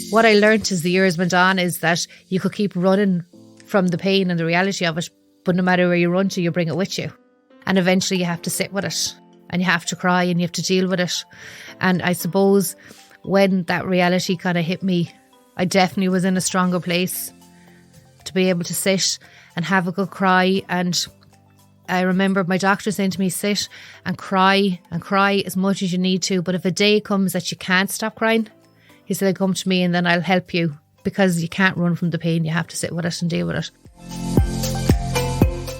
What I learned as the years went on is that you could keep running from the pain and the reality of it, but no matter where you run to, you bring it with you. And eventually you have to sit with it and you have to cry and you have to deal with it. And I suppose when that reality kind of hit me, I definitely was in a stronger place to be able to sit and have a good cry. And I remember my doctor saying to me, sit and cry as much as you need to. But if a day comes that you can't stop crying, he said, come to me and then I'll help you, because you can't run from the pain. You have to sit with it and deal with it.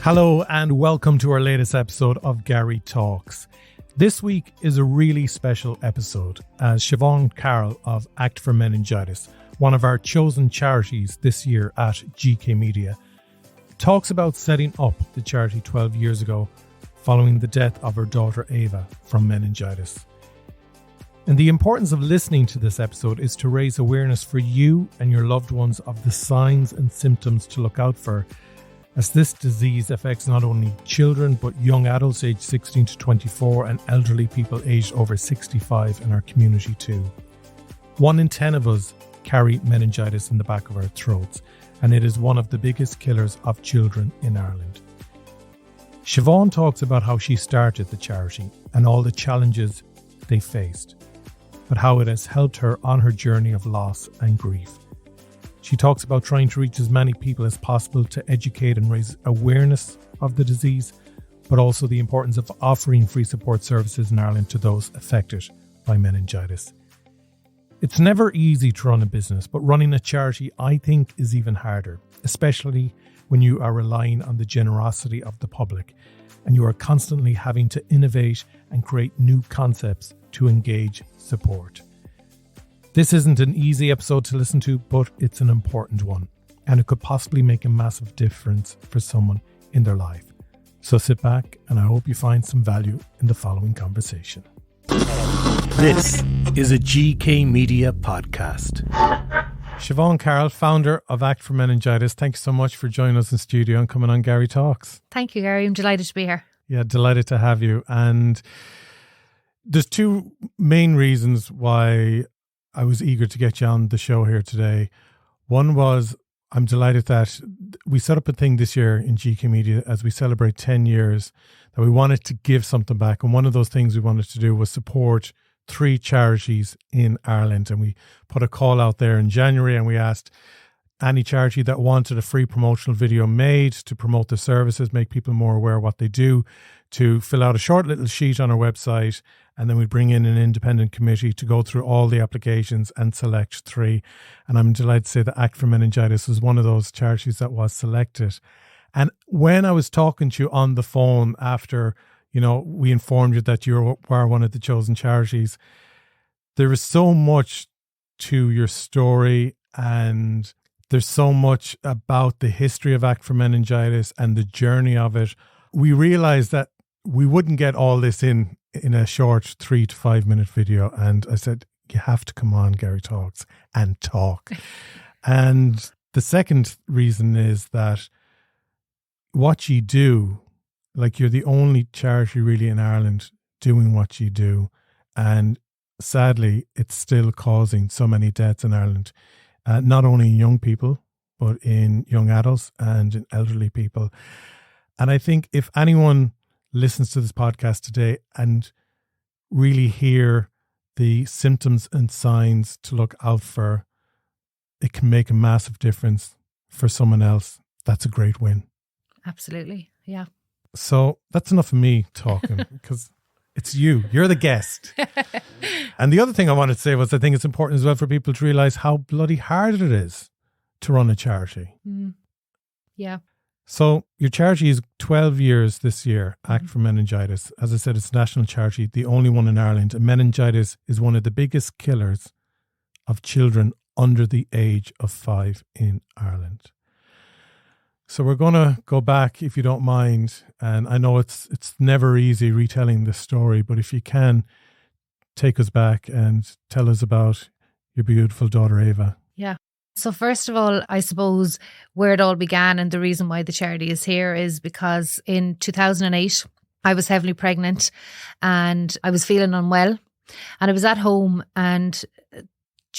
Hello and welcome to our latest episode of Garry Talks. This week is a really special episode as Siobhan Carroll of Act for Meningitis, one of our chosen charities this year at GK Media, talks about setting up the charity 12 years ago following the death of her daughter Aoibhe from meningitis. And the importance of listening to this episode is to raise awareness for you and your loved ones of the signs and symptoms to look out for, as this disease affects not only children but young adults aged 16 to 24 and elderly people aged over 65 in our community too. 1 in 10 of us carry meningitis in the back of our throats, and it is one of the biggest killers of children in Ireland. Siobhan talks about how she started the charity and all the challenges they faced, but how it has helped her on her journey of loss and grief. She talks about trying to reach as many people as possible to educate and raise awareness of the disease, but also the importance of offering free support services in Ireland to those affected by meningitis. It's never easy to run a business, but running a charity, I think, is even harder, especially when you are relying on the generosity of the public and you are constantly having to innovate and create new concepts to engage support. This isn't an easy episode to listen to, but it's an important one, and it could possibly make a massive difference for someone in their life. So sit back and I hope you find some value in the following conversation. This is a GK Media podcast. Siobhan Carroll, founder of Act for Meningitis, thank you so much for joining us in studio and coming on Garry Talks. Thank you, Gary. I'm delighted to be here. Yeah, delighted to have you. And there's 2 main reasons why I was eager to get you on the show here today. One was I'm delighted that we set up a thing this year in GK Media as we celebrate 10 years that we wanted to give something back. And one of those things we wanted to do was support 3 charities in Ireland. And we put a call out there in January and we asked any charity that wanted a free promotional video made to promote the services, make people more aware of what they do, to fill out a short little sheet on our website. And then we bring in an independent committee to go through all the applications and select 3. And I'm delighted to say that Act for Meningitis was one of those charities that was selected. And when I was talking to you on the phone after, we informed you that you were one of the chosen charities, there is so much to your story, and there's so much about the history of Act for Meningitis and the journey of it. We realized that we wouldn't get all this in a short 3 to 5 minute video. And I said, you have to come on Garry Talks and talk. And the second reason is that what you do, like, you're the only charity really in Ireland doing what you do. And sadly, it's still causing so many deaths in Ireland, not only in young people, but in young adults and in elderly people. And I think if anyone listens to this podcast today and really hear the symptoms and signs to look out for, it can make a massive difference for someone else. That's a great win. Absolutely. Yeah. So that's enough of me talking because it's you. You're the guest. And the other thing I wanted to say was I think it's important as well for people to realise how bloody hard it is to run a charity. Yeah. So your charity is 12 years this year, Act for Meningitis. As I said, it's a national charity, the only one in Ireland. And meningitis is one of the biggest killers of children under the age of 5 in Ireland. So we're going to go back, if you don't mind. And I know it's never easy retelling this story, but if you can, take us back and tell us about your beautiful daughter, Aoibhe. Yeah. So first of all, I suppose where it all began and the reason why the charity is here is because in 2008, I was heavily pregnant and I was feeling unwell and I was at home, and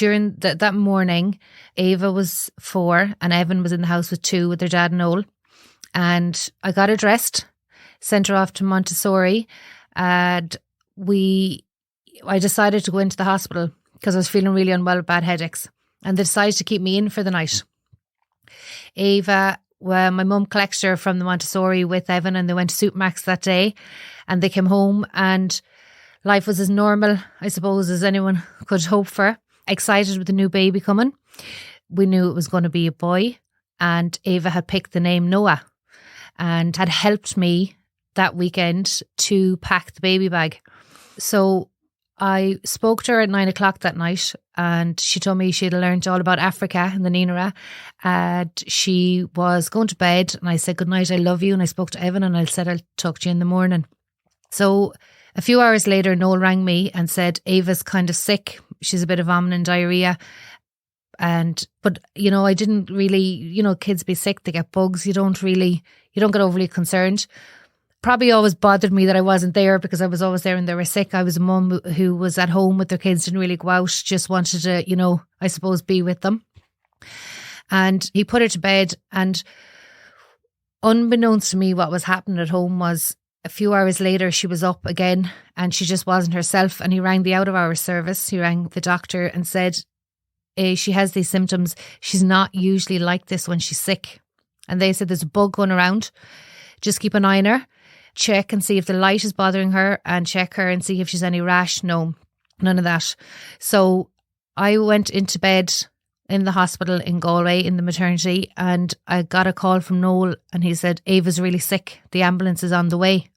during that morning, Aoibhe was 4 and Evan was in the house with 2 with their dad Noel. And I got her dressed, sent her off to Montessori, and I decided to go into the hospital because I was feeling really unwell with bad headaches. And they decided to keep me in for the night. Aoibhe, well, my mum collected her from the Montessori with Evan, and they went to Supermax that day, and they came home and life was as normal, I suppose, as anyone could hope for. Excited with the new baby coming. We knew it was going to be a boy, and Aoibhe had picked the name Noah and had helped me that weekend to pack the baby bag. So I spoke to her at 9 o'clock that night, and she told me she'd learned all about Africa and the Nínara, and she was going to bed, and I said, good night, I love you. And I spoke to Evan and I said, I'll talk to you in the morning. So a few hours later, Noel rang me and said, Ava's kind of sick. She's a bit of vomiting and diarrhea. But I didn't really, kids be sick, they get bugs. You don't get overly concerned. Probably always bothered me that I wasn't there because I was always there and they were sick. I was a mum who was at home with their kids, didn't really go out, just wanted to, I suppose, be with them. And he put her to bed, and unbeknownst to me, what was happening at home was a few hours later she was up again and she just wasn't herself. And he rang the out of hours service. He rang the doctor and said, she has these symptoms. She's not usually like this when she's sick. And they said, there's a bug going around. Just keep an eye on her. Check and see if the light is bothering her, and check her and see if she's any rash. No, none of that. So I went into bed in the hospital in Galway in the maternity, and I got a call from Noel, and he said, Ava's really sick. The ambulance is on the way.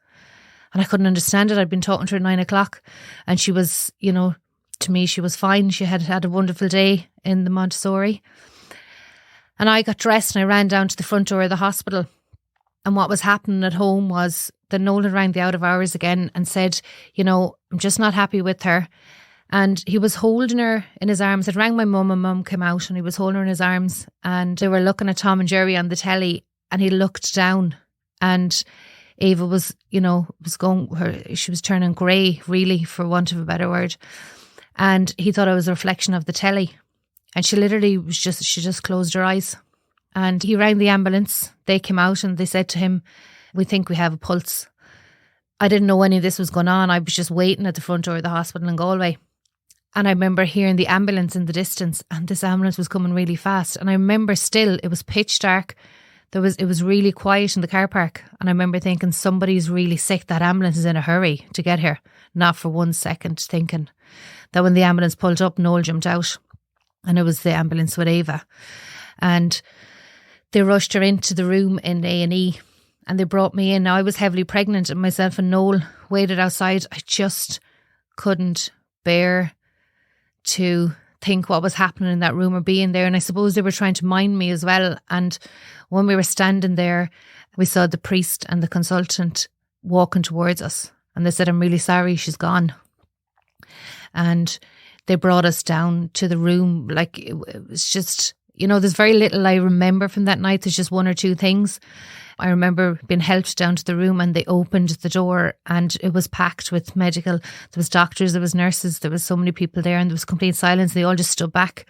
And I couldn't understand it. I'd been talking to her at 9 o'clock, and she was, to me, she was fine. She had had a wonderful day in the Montessori. And I got dressed and I ran down to the front door of the hospital. And what was happening at home was that Noel had rang the out of hours again and said, I'm just not happy with her. And he was holding her in his arms. It rang my mum, and mum came out and he was holding her in his arms. And they were looking at Tom and Jerry on the telly, and he looked down, and Aoibhe was, she was turning grey, really, for want of a better word. And he thought it was a reflection of the telly. And she literally she just closed her eyes. And he rang the ambulance. They came out and they said to him, we think we have a pulse. I didn't know any of this was going on. I was just waiting at the front door of the hospital in Galway. And I remember hearing the ambulance in the distance, and this ambulance was coming really fast. And I remember still, it was pitch dark. It was really quiet in the car park. And I remember thinking, somebody's really sick. That ambulance is in a hurry to get here. Not for 1 second thinking that when the ambulance pulled up, Noel jumped out. And it was the ambulance with Aoibhe. And they rushed her into the room in A&E, and they brought me in. Now, I was heavily pregnant, and myself and Noel waited outside. I just couldn't bear to think what was happening in that room or being there. And I suppose they were trying to mind me as well. And when we were standing there, we saw the priest and the consultant walking towards us. And they said, I'm really sorry, she's gone. And they brought us down to the room. Like, it was just, there's very little I remember from that night. There's just one or two things. I remember being helped down to the room, and they opened the door, and it was packed with medical. There was doctors, there was nurses, there was so many people there, and there was complete silence. They all just stood back,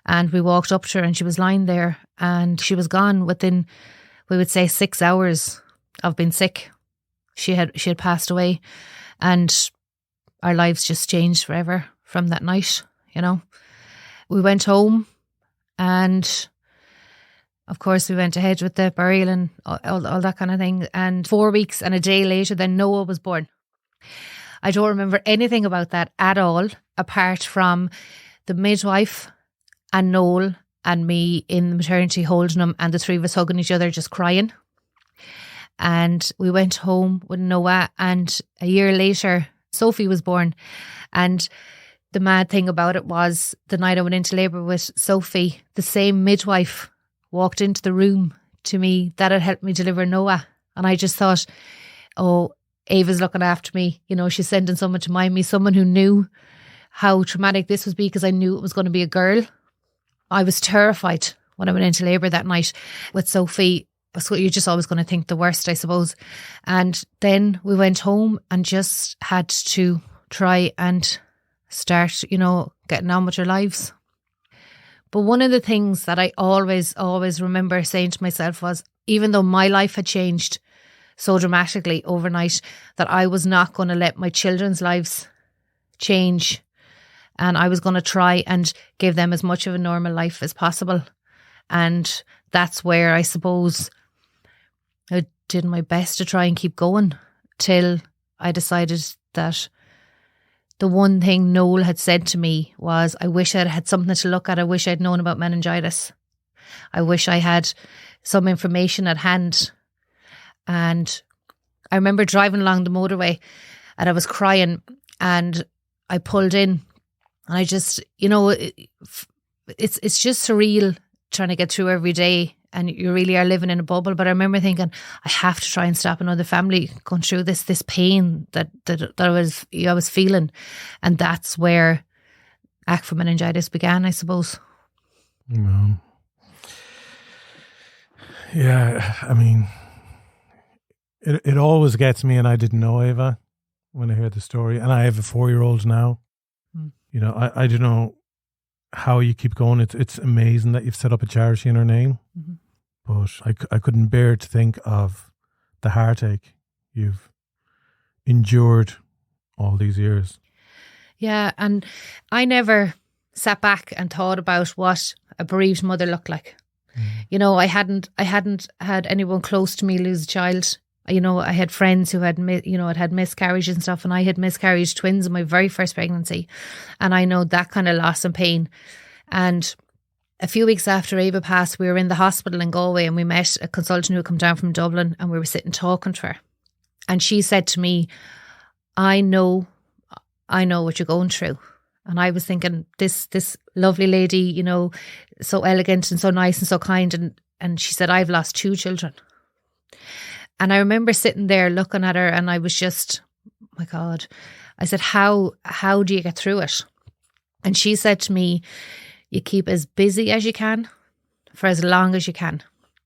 and we walked up to her, and she was lying there, and she was gone within, we would say, 6 hours of being sick. She had passed away, and our lives just changed forever from that night. We went home, and of course we went ahead with the burial and all that kind of thing. And 4 weeks and a day later, then Noah was born. I don't remember anything about that at all, apart from the midwife and Noel and me in the maternity holding him, and the three of us hugging each other, just crying. And we went home with Noah, and a year later Sophie was born. And the mad thing about it was, the night I went into labour with Sophie, the same midwife walked into the room to me that had helped me deliver Noah. And I just thought, oh, Ava's looking after me. She's sending someone to mind me, someone who knew how traumatic this would be, because I knew it was going to be a girl. I was terrified when I went into labour that night with Sophie. So you're just always going to think the worst, I suppose. And then we went home and just had to try and start, getting on with our lives. But one of the things that I always remember saying to myself was, even though my life had changed so dramatically overnight, that I was not going to let my children's lives change. And I was going to try and give them as much of a normal life as possible. And that's where I suppose I did my best to try and keep going till I decided that the one thing Noel had said to me was, I wish I'd had something to look at. I wish I'd known about meningitis. I wish I had some information at hand. And I remember driving along the motorway and I was crying and I pulled in and I just, it's just surreal trying to get through every day. And you really are living in a bubble. But I remember thinking, I have to try and stop another family going through this pain that I was feeling. And that's where Act for Meningitis began, I suppose. Yeah, I mean, it always gets me, and I didn't know Aoibhe when I hear the story. And I have a 4-year-old now. I don't know how you keep going. It's amazing that you've set up a charity in her name. Mm-hmm. But I couldn't bear to think of the heartache you've endured all these years. Yeah, and I never sat back and thought about what a bereaved mother looked like. I hadn't had anyone close to me lose a child. I had friends who had had miscarriages and stuff, and I had miscarriage twins in my very first pregnancy, and I know that kind of loss and pain. And a few weeks after Aoibhe passed, we were in the hospital in Galway and we met a consultant who had come down from Dublin, and we were sitting talking to her. And she said to me, I know what you're going through. And I was thinking, this lovely lady, so elegant and so nice and so kind. And she said, I've lost 2 children. And I remember sitting there looking at her and I was just, oh my God. I said, how do you get through it? And she said to me, you keep as busy as you can for as long as you can.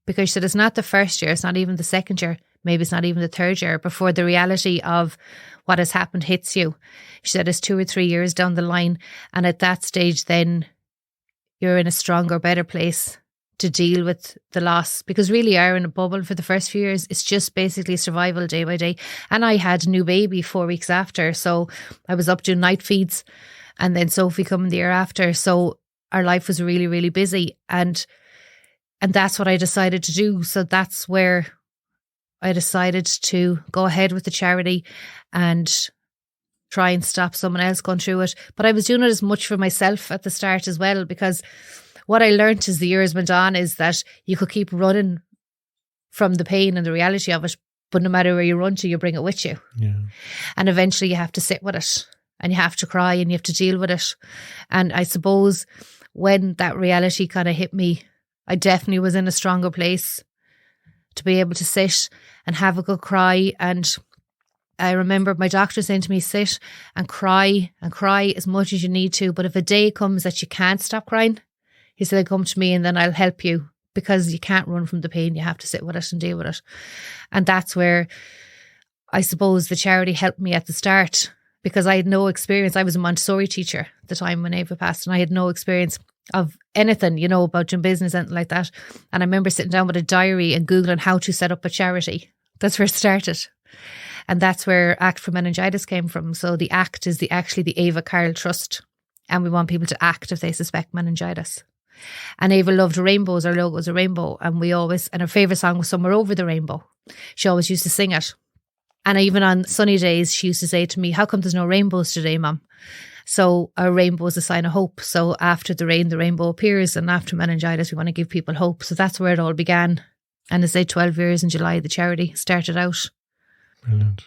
Because she said, it's not the first year, it's not even the second year, maybe it's not even the third year before the reality of what has happened hits you. She said it's 2 or 3 years down the line. And at that stage, then you're in a stronger, better place to deal with the loss, because really you are in a bubble for the first few years. It's just basically survival day by day. And I had a new baby 4 weeks after. So I was up doing night feeds and then Sophie coming the year after. So our life was really, really busy. And that's what I decided to do. So that's where I decided to go ahead with the charity and try and stop someone else going through it. But I was doing it as much for myself at the start as well, because what I learned as the years went on is that you could keep running from the pain and the reality of it, but no matter where you run to, you bring it with you. Yeah. And eventually you have to sit with it and you have to cry and you have to deal with it. And I suppose when that reality kind of hit me, I definitely was in a stronger place to be able to sit and have a good cry. And I remember my doctor saying to me, sit and cry as much as you need to. But if a day comes that you can't stop crying, he said, come to me and then I'll help you, because you can't run from the pain. You have to sit with it and deal with it. And that's where I suppose the charity helped me at the start, because I had no experience. I was a Montessori teacher at the time when Aoibhe passed, and I had no experience of anything, about doing business, anything like that. And I remember sitting down with a diary and Googling how to set up a charity. That's where it started. And that's where Act for Meningitis came from. So the ACT is actually the Aoibhe Carroll Trust. And we want people to act if they suspect meningitis. And Aoibhe loved rainbows. Our logo was a rainbow. And her favourite song was Somewhere Over the Rainbow. She always used to sing it. And even on sunny days, she used to say to me, how come there's no rainbows today, Mum? So our rainbow is a sign of hope. So after the rain, the rainbow appears. And after meningitis, we want to give people hope. So that's where it all began. And as I say, 12 years in July, the charity started out. Brilliant.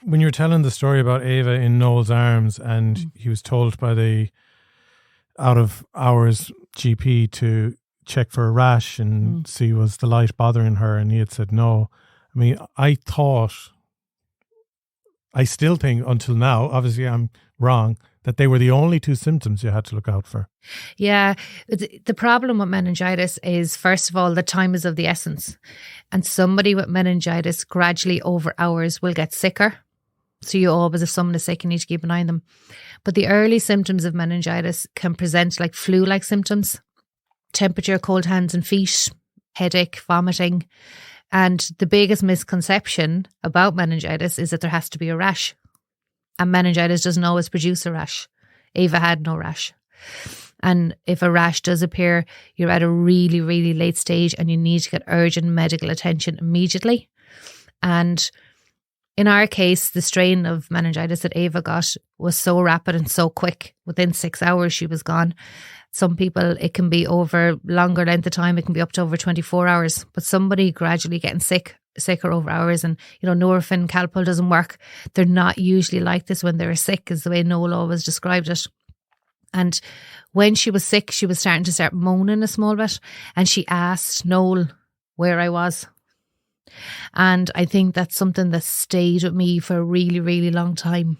When you're telling the story about Aoibhe in Noel's arms, and he was told by the out of hours GP to check for a rash and see was the light bothering her, and he had said no. I mean, I still think until now, obviously I'm wrong, that they were the only 2 symptoms you had to look out for. Yeah. The problem with meningitis is, first of all, the time is of the essence. And somebody with meningitis gradually over hours will get sicker. So you always, if someone is sick, you need to keep an eye on them. But the early symptoms of meningitis can present like flu-like symptoms. temperature, cold hands and feet, headache, vomiting. And the biggest misconception about meningitis is that there has to be a rash. And meningitis doesn't always produce a rash. Aoibhe had no rash. And if a rash does appear, you're at a really, really late stage and you need to get urgent medical attention immediately. And in our case, the strain of meningitis that Aoibhe got was so rapid and so quick. Within 6 hours, she was gone. Some people, it can be over longer length of time. It can be up to over 24 hours. But somebody gradually getting sicker over hours, and Nurofen, Calpol doesn't work. They're not usually like this when they're sick, is the way Noel always described it. And when she was sick, she was starting to start moaning a small bit, and she asked Noel where I was. And I think that's something that stayed with me for a really, really long time.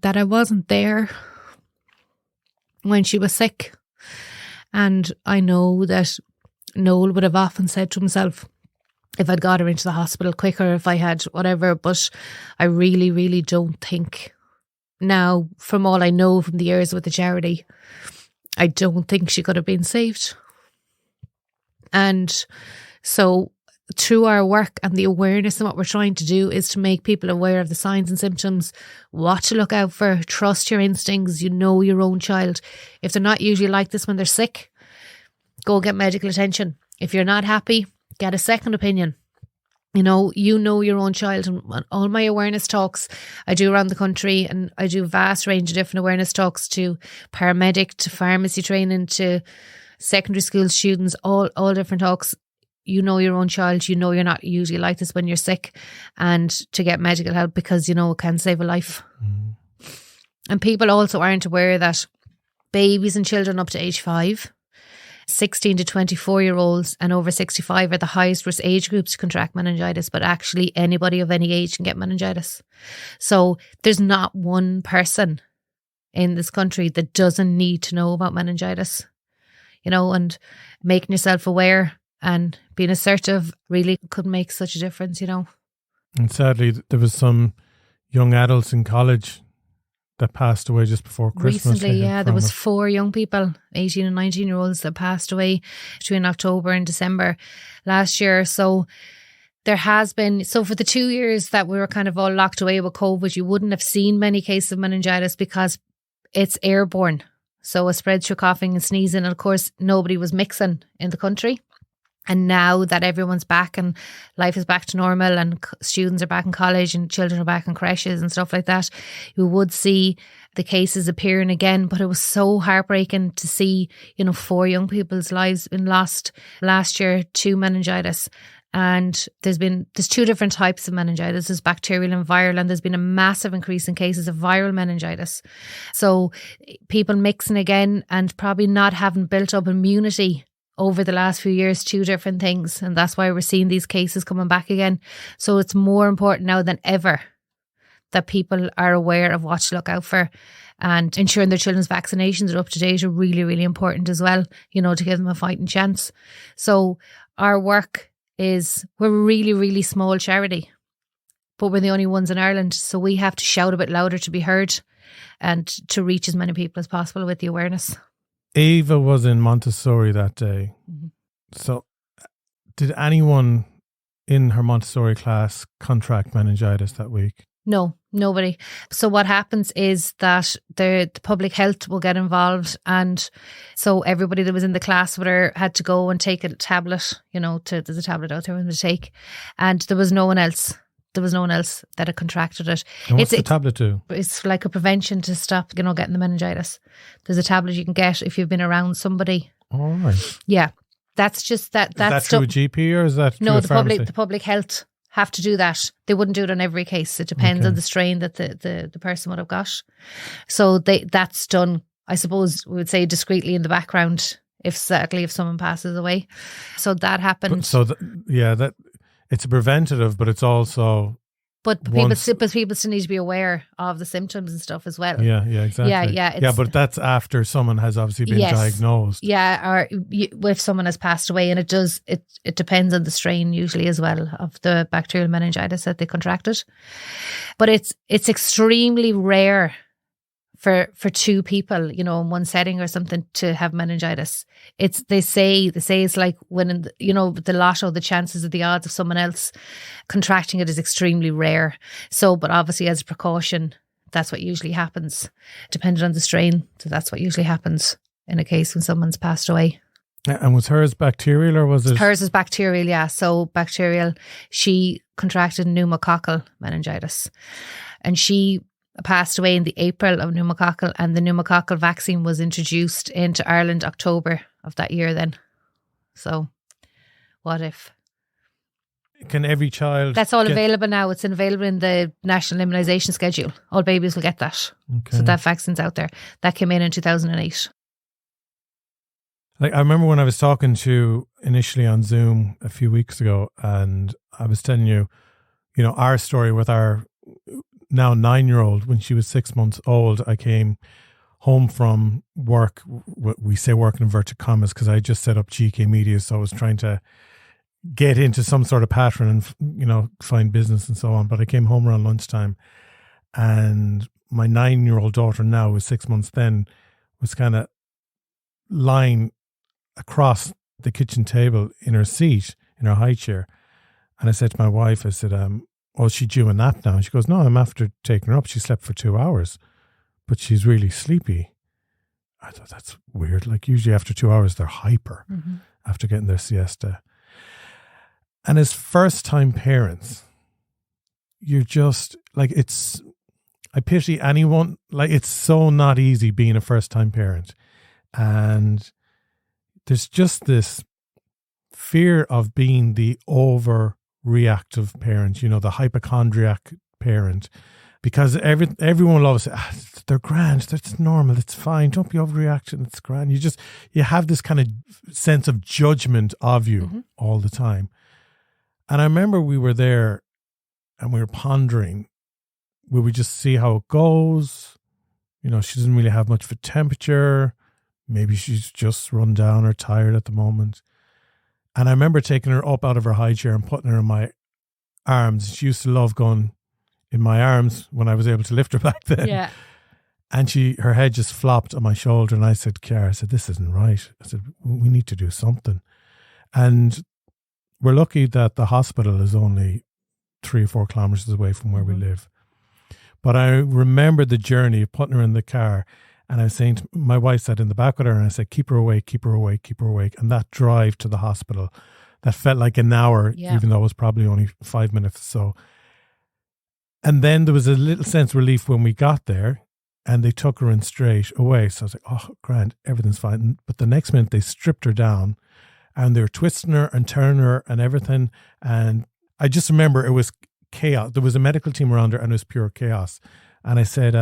That I wasn't there when she was sick. And I know that Noel would have often said to himself, if I'd got her into the hospital quicker, if I had whatever, but I really, really don't think now, from all I know from the years with the charity, I don't think she could have been saved. And so through our work and the awareness and what we're trying to do is to make people aware of the signs and symptoms, what to look out for, trust your instincts, your own child. If they're not usually like this when they're sick, go get medical attention. If you're not happy, get a second opinion. Your own child. And all my awareness talks I do around the country, and I do a vast range of different awareness talks to paramedic, to pharmacy training, to secondary school students, all different talks. Your own child, you're not usually like this when you're sick, and to get medical help because it can save a life. And people also aren't aware that babies and children up to age 5, 16 to 24-year-olds and over 65 are the highest risk age groups to contract meningitis, but actually anybody of any age can get meningitis. So there's not one person in this country that doesn't need to know about meningitis, and making yourself aware and being assertive really could make such a difference, And sadly, there was some young adults in college that passed away just before Christmas. Recently, there was 4 young people, 18 and 19-year-olds, that passed away between October and December last year. So there has been, for the 2 years that we were kind of all locked away with COVID, you wouldn't have seen many cases of meningitis because it's airborne. So it spreads through coughing and sneezing. And of course, nobody was mixing in the country. And now that everyone's back and life is back to normal and students are back in college and children are back in creches and stuff like that, you would see the cases appearing again. But it was so heartbreaking to see, 4 young people's lives been lost last year to meningitis. And there's 2 different types of meningitis. There's bacterial and viral, and there's been a massive increase in cases of viral meningitis. So people mixing again and probably not having built up immunity over the last few years, 2 different things. And that's why we're seeing these cases coming back again. So it's more important now than ever that people are aware of what to look out for, and ensuring their children's vaccinations are up to date are really, really important as well, to give them a fighting chance. So our work is, we're a really, really small charity, but we're the only ones in Ireland. So we have to shout a bit louder to be heard and to reach as many people as possible with the awareness. Aoibhe was in Montessori that day. Mm-hmm. So did anyone in her Montessori class contract meningitis that week? No, nobody. So what happens is that the public health will get involved, and so everybody that was in the class with her had to go and take a tablet, there's a tablet out there to take, and there was no one else. There was no one else that had contracted it. And what's the tablet do? It's like a prevention to stop, getting the meningitis. There's a tablet you can get if you've been around somebody. All right. Yeah. That's just that. Is that through a GP or is that through a pharmacy? The public health have to do that. They wouldn't do it on every case. It depends on the strain that the person would have got. So that's done, I suppose we would say, discreetly in the background if someone passes away. So that happened. It's a preventative, but it's also But people still need to be aware of the symptoms and stuff as well. Yeah, exactly. Yeah, but that's after someone has obviously been diagnosed. Yeah, or if someone has passed away, and it depends on the strain usually as well of the bacterial meningitis that they contracted. But it's extremely rare for two people, in one setting or something, to have meningitis. They say it's like winning, the lotto, the chances of the odds of someone else contracting it is extremely rare. So, but obviously as a precaution, that's what usually happens, depending on the strain. So that's what usually happens in a case when someone's passed away. And was hers bacterial or was it? Hers is bacterial, yeah. So bacterial. She contracted pneumococcal meningitis, and she passed away in the April of pneumococcal, and the pneumococcal vaccine was introduced into Ireland October of that year then. So what if? Can every child... That's all available now. It's available in the National Immunisation Schedule. All babies will get that. Okay. So that vaccine's out there. That came in 2008. Like, I remember when I was talking to initially on Zoom a few weeks ago, and I was telling you, our story with our now 9-year-old. When she was 6 months old, I came home from work. We say work in inverted commas because I just set up GK Media, so I was trying to get into some sort of pattern and find business and so on. But I came home around lunchtime, and my 9-year-old daughter, now was 6 months then, was kind of lying across the kitchen table in her seat, in her high chair. And I said to my wife, I said, is she due a nap now? And she goes, no, I'm after taking her up. She slept for 2 hours, but she's really sleepy. I thought, that's weird. Like, usually after 2 hours, they're hyper after getting their siesta. And as first-time parents, you're just, like, I pity anyone. Like, it's so not easy being a first-time parent. And there's just this fear of being the overreactive parent, the hypochondriac parent, because everyone will always say, they're grand, that's normal, it's fine, don't be overreacting, it's grand. You have this kind of sense of judgment of you all the time. And I remember we were there and we were pondering, will we just see how it goes? She doesn't really have much of a temperature. Maybe she's just run down or tired at the moment. And I remember taking her up out of her high chair and putting her in my arms. She used to love going in my arms when I was able to lift her back then. Yeah. And her head just flopped on my shoulder. And I said, Kiara, this isn't right. I said, we need to do something. And we're lucky that the hospital is only 3 or 4 kilometers away from where we live. But I remember the journey of putting her in the car. And I was saying, my wife sat in the back with her, and I said, keep her awake, keep her awake, keep her awake. And that drive to the hospital, that felt like an hour, even though it was probably only 5 minutes or so. And then there was a little sense of relief when we got there, and they took her in straight away. So I was like, oh, grand, everything's fine. But the next minute they stripped her down, and they were twisting her and turning her and everything. And I just remember it was chaos. There was a medical team around her, and it was pure chaos. And I said,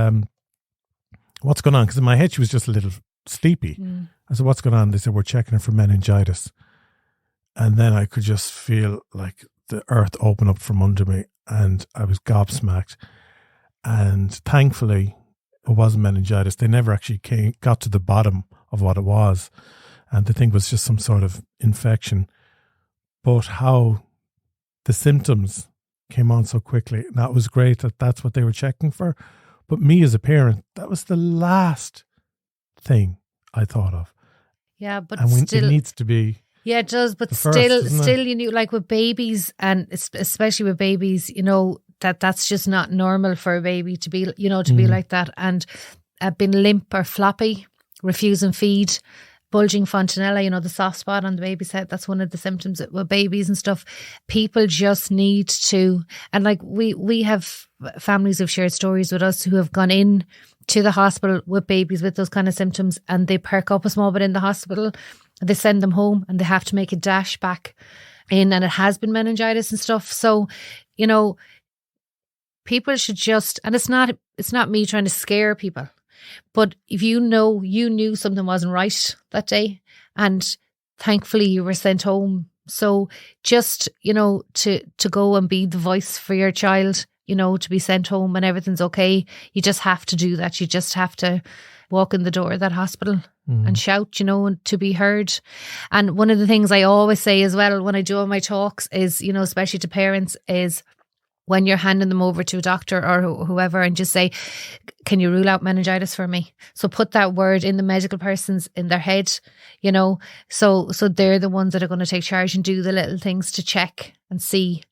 what's going on? Because in my head, she was just a little sleepy. I said, what's going on? They said, we're checking her for meningitis. And then I could just feel like the earth open up from under me, and I was gobsmacked. And thankfully, it wasn't meningitis. They never actually got to the bottom of what it was. And the thing was just some sort of infection. But how the symptoms came on so quickly, and that was great that that's what they were checking for. But me as a parent, that was the last thing I thought of. Yeah, but and still, it needs to be. Yeah, it does. But still, like with babies, and especially with babies, that's just not normal for a baby to be, be like that. And being limp or floppy, refusing feed, bulging fontanella, the soft spot on the baby's head, that's one of the symptoms with babies and stuff. People just need to, and like we have families who've shared stories with us who have gone in to the hospital with babies with those kind of symptoms, and they perk up a small bit in the hospital, they send them home, and they have to make a dash back in, and it has been meningitis and stuff. So, people should just, and it's not me trying to scare people, but if you knew something wasn't right that day, and thankfully you were sent home. So just, to go and be the voice for your child to be sent home and everything's okay. You just have to do that. You just have to walk in the door of that hospital and shout, and to be heard. And one of the things I always say as well when I do all my talks is, especially to parents, is when you're handing them over to a doctor or whoever, and just say, can you rule out meningitis for me? So put that word in the medical person's in their head, so they're the ones that are going to take charge and do the little things to check and see.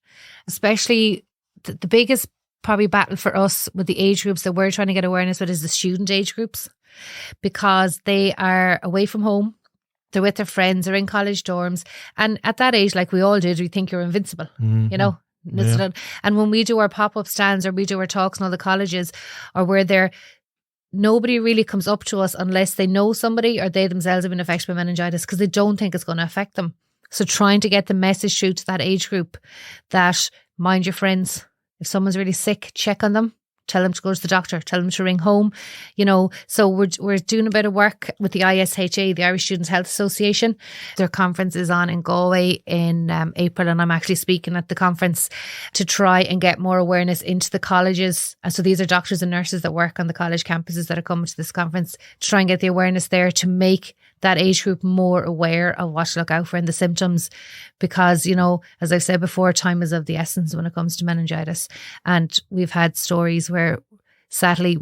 Especially the biggest probably battle for us with the age groups that we're trying to get awareness with is the student age groups, because they are away from home. They're with their friends, they're in college dorms. And at that age, like we all did, we think you're invincible, Yeah. And when we do our pop-up stands or we do our talks in all the colleges or we're there, nobody really comes up to us unless they know somebody or they themselves have been affected by meningitis, because they don't think it's going to affect them. So trying to get the message through to that age group that mind your friends. If someone's really sick, check on them. Tell them to go to the doctor. Tell them to ring home. So we're doing a bit of work with the ISHA, the Irish Students' Health Association. Their conference is on in Galway in April, and I'm actually speaking at the conference to try and get more awareness into the colleges. And so these are doctors and nurses that work on the college campuses that are coming to this conference to try and get the awareness there to make that age group more aware of what to look out for and the symptoms, because, as I've said before, time is of the essence when it comes to meningitis. And we've had stories where sadly,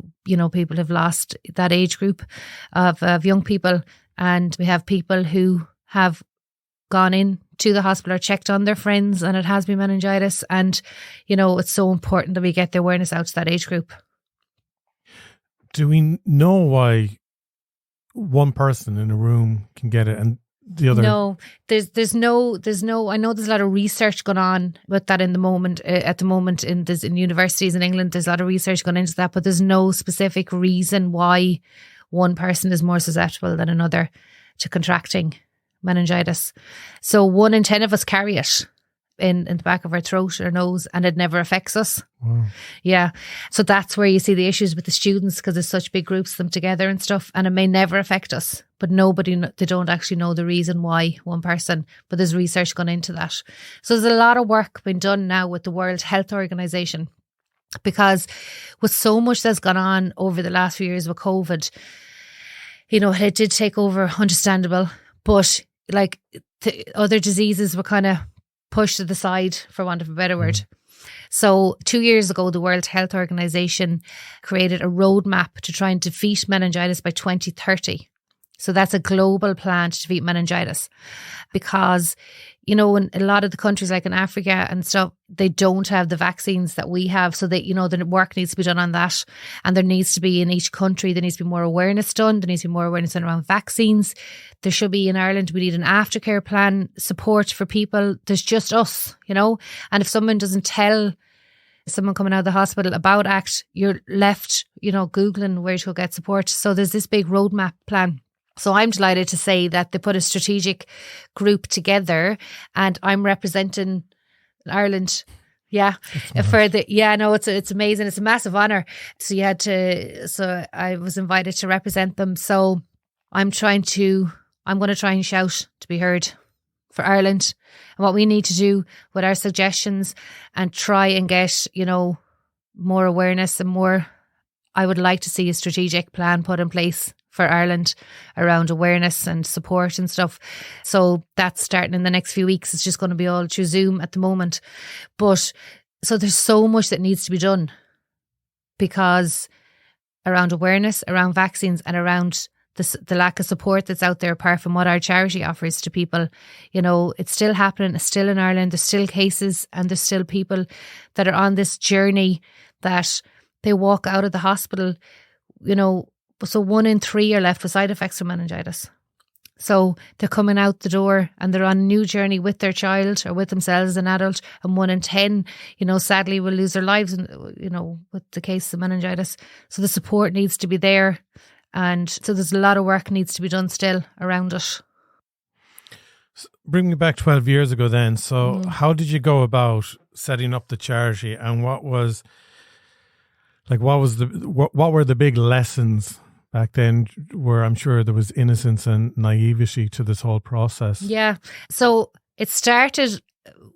people have lost that age group of young people. And we have people who have gone in to the hospital or checked on their friends and it has been meningitis. And, it's so important that we get the awareness out to that age group. Do we know why one person in a room can get it and the other? No, there's no, I know there's a lot of research going on with that at the moment in universities in England, there's a lot of research going into that, but there's no specific reason why one person is more susceptible than another to contracting meningitis. So 1 in 10 of us carry it in the back of our throat or nose, and it never affects us. Wow. Yeah. So that's where you see the issues with the students, because there's such big groups of them together and stuff, and it may never affect us, but they don't actually know the reason why one person, but there's research gone into that. So there's a lot of work being done now with the World Health Organization, because with so much that's gone on over the last few years with COVID, it did take over, understandable, but like the other diseases were kind of pushed to the side, for want of a better word. So 2 years ago, the World Health Organization created a roadmap to try and defeat meningitis by 2030. So that's a global plan to defeat meningitis, because, in a lot of the countries like in Africa and stuff, they don't have the vaccines that we have. So that, the work needs to be done on that. And there needs to be in each country, there needs to be more awareness done. There needs to be more awareness done around vaccines. There should be in Ireland, we need an aftercare plan, support for people. There's just us, and if someone doesn't tell someone coming out of the hospital about ACT, you're left, Googling where to go get support. So there's this big roadmap plan. So I'm delighted to say that they put a strategic group together, and I'm representing Ireland. Yeah. It's amazing. It's a massive honour. So I was invited to represent them. So I'm going to try and shout to be heard for Ireland and what we need to do with our suggestions, and try and get, more awareness and more. I would like to see a strategic plan put in place for Ireland around awareness and support and stuff. So that's starting in the next few weeks. It's just going to be all through Zoom at the moment. But so there's so much that needs to be done, because around awareness, around vaccines, and around the lack of support that's out there apart from what our charity offers to people. It's still happening. It's still in Ireland. There's still cases, and there's still people that are on this journey that they walk out of the hospital, so 1 in 3 are left with side effects from meningitis. So they're coming out the door and they're on a new journey with their child or with themselves as an adult. And 1 in 10, sadly will lose their lives, with the case of meningitis. So the support needs to be there. And so there's a lot of work needs to be done still around it. Bring me back 12 years ago then. So how did you go about setting up the charity, and what were the big lessons back then, where I'm sure there was innocence and naivety to this whole process? Yeah. So it started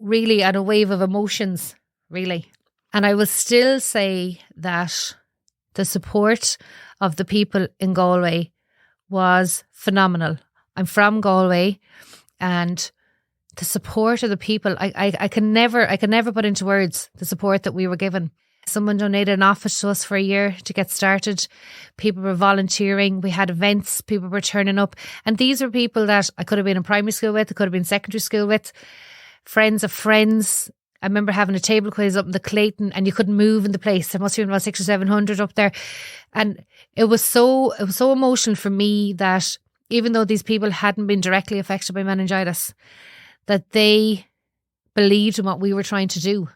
really at a wave of emotions, really. And I will still say that the support of the people in Galway was phenomenal. I'm from Galway, and the support of the people, I can never put into words the support that we were given. Someone donated an office to us for a year to get started. People were volunteering. We had events. People were turning up. And these were people that I could have been in primary school with, I could have been secondary school with, friends of friends. I remember having a table quiz up in the Clayton, and you couldn't move in the place. There must have been about 600 or 700 up there. And it was so emotional for me that even though these people hadn't been directly affected by meningitis, that they believed in what we were trying to do.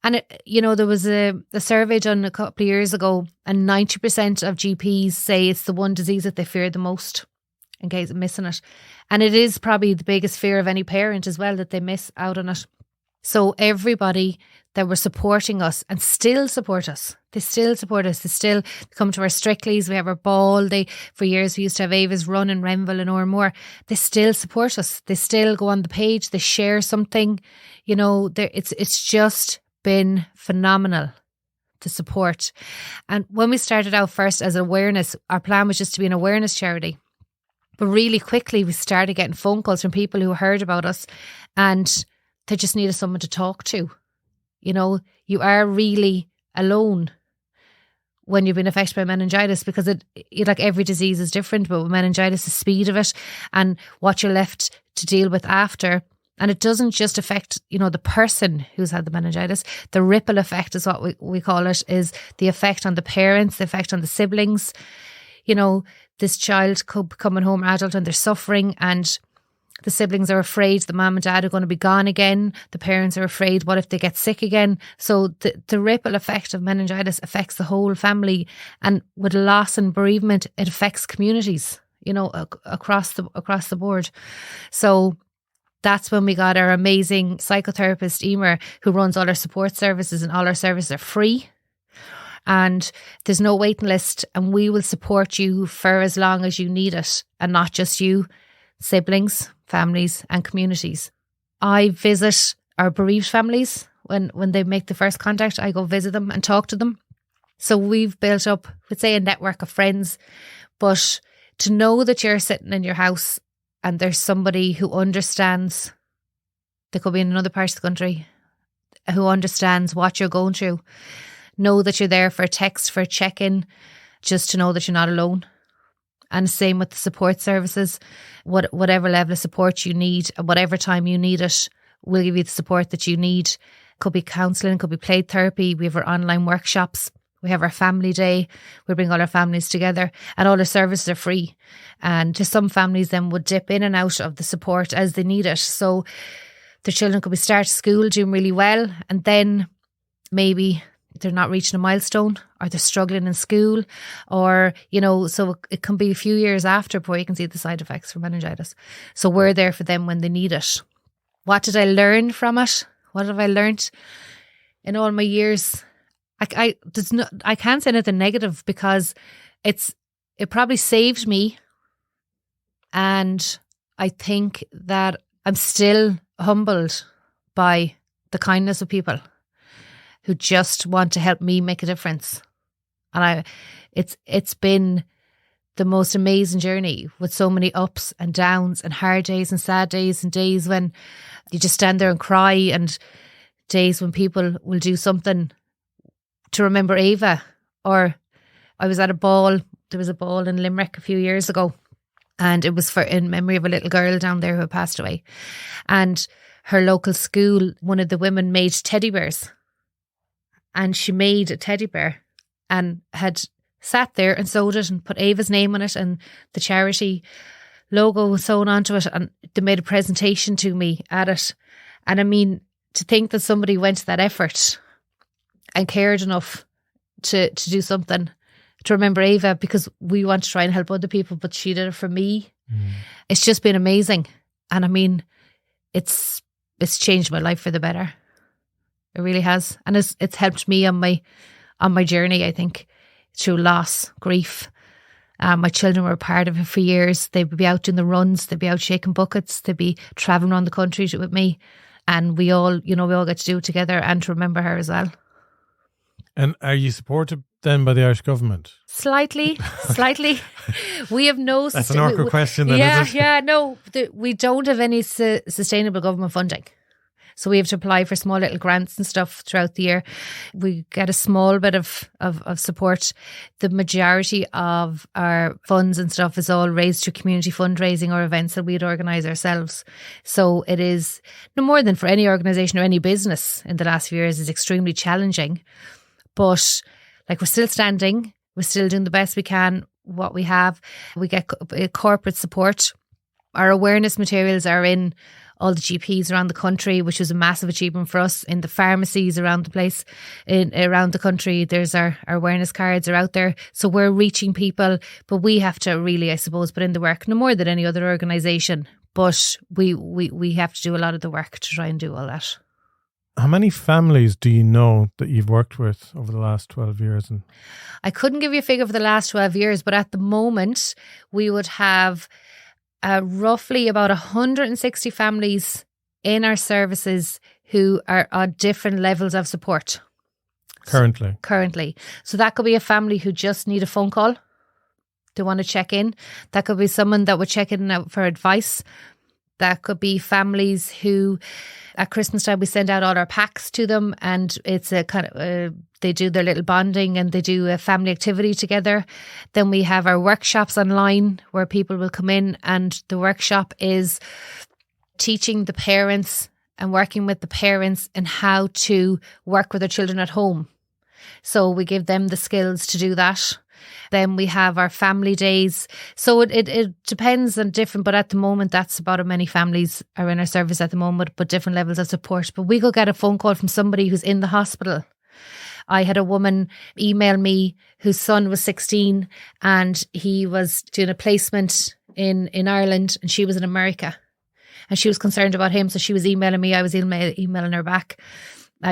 And, there was a survey done a couple of years ago, and 90% of GPs say it's the one disease that they fear the most in case of missing it. And it is probably the biggest fear of any parent as well, that they miss out on it. So everybody that were supporting us and still support us, they still support us. They still come to our Strickleys. We have our ball. For years we used to have Aoibhe's run in Renville and Ormore. They still support us. They still go on the page. They share something. It's just been phenomenal, the support. And when we started out first as awareness, our plan was just to be an awareness charity. But really quickly we started getting phone calls from people who heard about us, and they just needed someone to talk to. You are really alone when you've been affected by meningitis, because like every disease is different, but with meningitis, the speed of it and what you're left to deal with after. And it doesn't just affect, the person who's had the meningitis. The ripple effect is what we call it, is the effect on the parents, the effect on the siblings. This child could be coming home adult and they're suffering, and the siblings are afraid the mum and dad are going to be gone again. The parents are afraid, what if they get sick again? So the ripple effect of meningitis affects the whole family. And with loss and bereavement, it affects communities, across the board. So that's when we got our amazing psychotherapist, Emer, who runs all our support services, and all our services are free. And there's no waiting list, and we will support you for as long as you need it, and not just you, siblings, families and communities. I visit our bereaved families when they make the first contact. I go visit them and talk to them. So we've built up, let's say, a network of friends. But to know that you're sitting in your house and there's somebody who understands, they could be in another part of the country, who understands what you're going through. Know that you're there for a text, for a check-in, just to know that you're not alone. And same with the support services. Whatever level of support you need, at whatever time you need it, we'll give you the support that you need. Could be counselling, could be play therapy. We have our online workshops. We have our family day. We bring all our families together, and all our services are free. And just some families then would dip in and out of the support as they need it. So their children could be starting school doing really well, and then maybe they're not reaching a milestone, or they're struggling in school, or, so it can be a few years after before you can see the side effects from meningitis. So we're there for them when they need it. What did I learn from it? What have I learned in all my years? I can't say anything negative, because it probably saved me. And I think that I'm still humbled by the kindness of people who just want to help me make a difference. And it's been the most amazing journey, with so many ups and downs and hard days and sad days, and days when you just stand there and cry, and days when people will do something to remember Aoibhe. Or I was at a ball, there was a ball in Limerick a few years ago, and it was in memory of a little girl down there who had passed away. And her local school, one of the women made teddy bears. And she made a teddy bear and had sat there and sewed it and put Aoibhe's name on it and the charity logo was sewn onto it. And they made a presentation to me at it. And I mean, to think that somebody went to that effort and cared enough to do something to remember Aoibhe, because we want to try and help other people, but she did it for me. It's just been amazing. And I mean, it's changed my life for the better. It really has. And it's helped me on my journey, I think, through loss, grief. My children were a part of it for years. They'd be out doing the runs, they'd be out shaking buckets, they'd be travelling around the country with me. And we all get to do it together and to remember her as well. And are you supported then by the Irish government? Slightly. We have no... That's an awkward question then, is it? Yeah, no. We don't have any sustainable government funding. So we have to apply for small little grants and stuff throughout the year. We get a small bit of support. The majority of our funds and stuff is all raised through community fundraising or events that we'd organise ourselves. So it is no more than for any organisation or any business in the last few years is extremely challenging. But like, we're still standing. We're still doing the best we can, what we have. We get corporate support. Our awareness materials are in all the GPs around the country, which was a massive achievement for us. In the pharmacies around the place, around the country, there's our awareness cards are out there. So we're reaching people, but we have to really, I suppose, put in the work, no more than any other organisation. But we have to do a lot of the work to try and do all that. How many families do you know that you've worked with over the last 12 years? And I couldn't give you a figure for the last 12 years, but at the moment we would have roughly about 160 families in our services who are on different levels of support. Currently. So that could be a family who just need a phone call. They want to check in. That could be someone that would check in out for advice. That could be families who at Christmas time we send out all our packs to them, and it's a kind of they do their little bonding and they do a family activity together. Then we have our workshops online where people will come in, and the workshop is teaching the parents and working with the parents and how to work with their children at home. So we give them the skills to do that. Then we have our family days. So it depends on different, but at the moment that's about how many families are in our service at the moment, but different levels of support. But we could get a phone call from somebody who's in the hospital. I had a woman email me whose son was 16 and he was doing a placement in Ireland and she was in America. And she was concerned about him, so she was emailing me. I was emailing her back.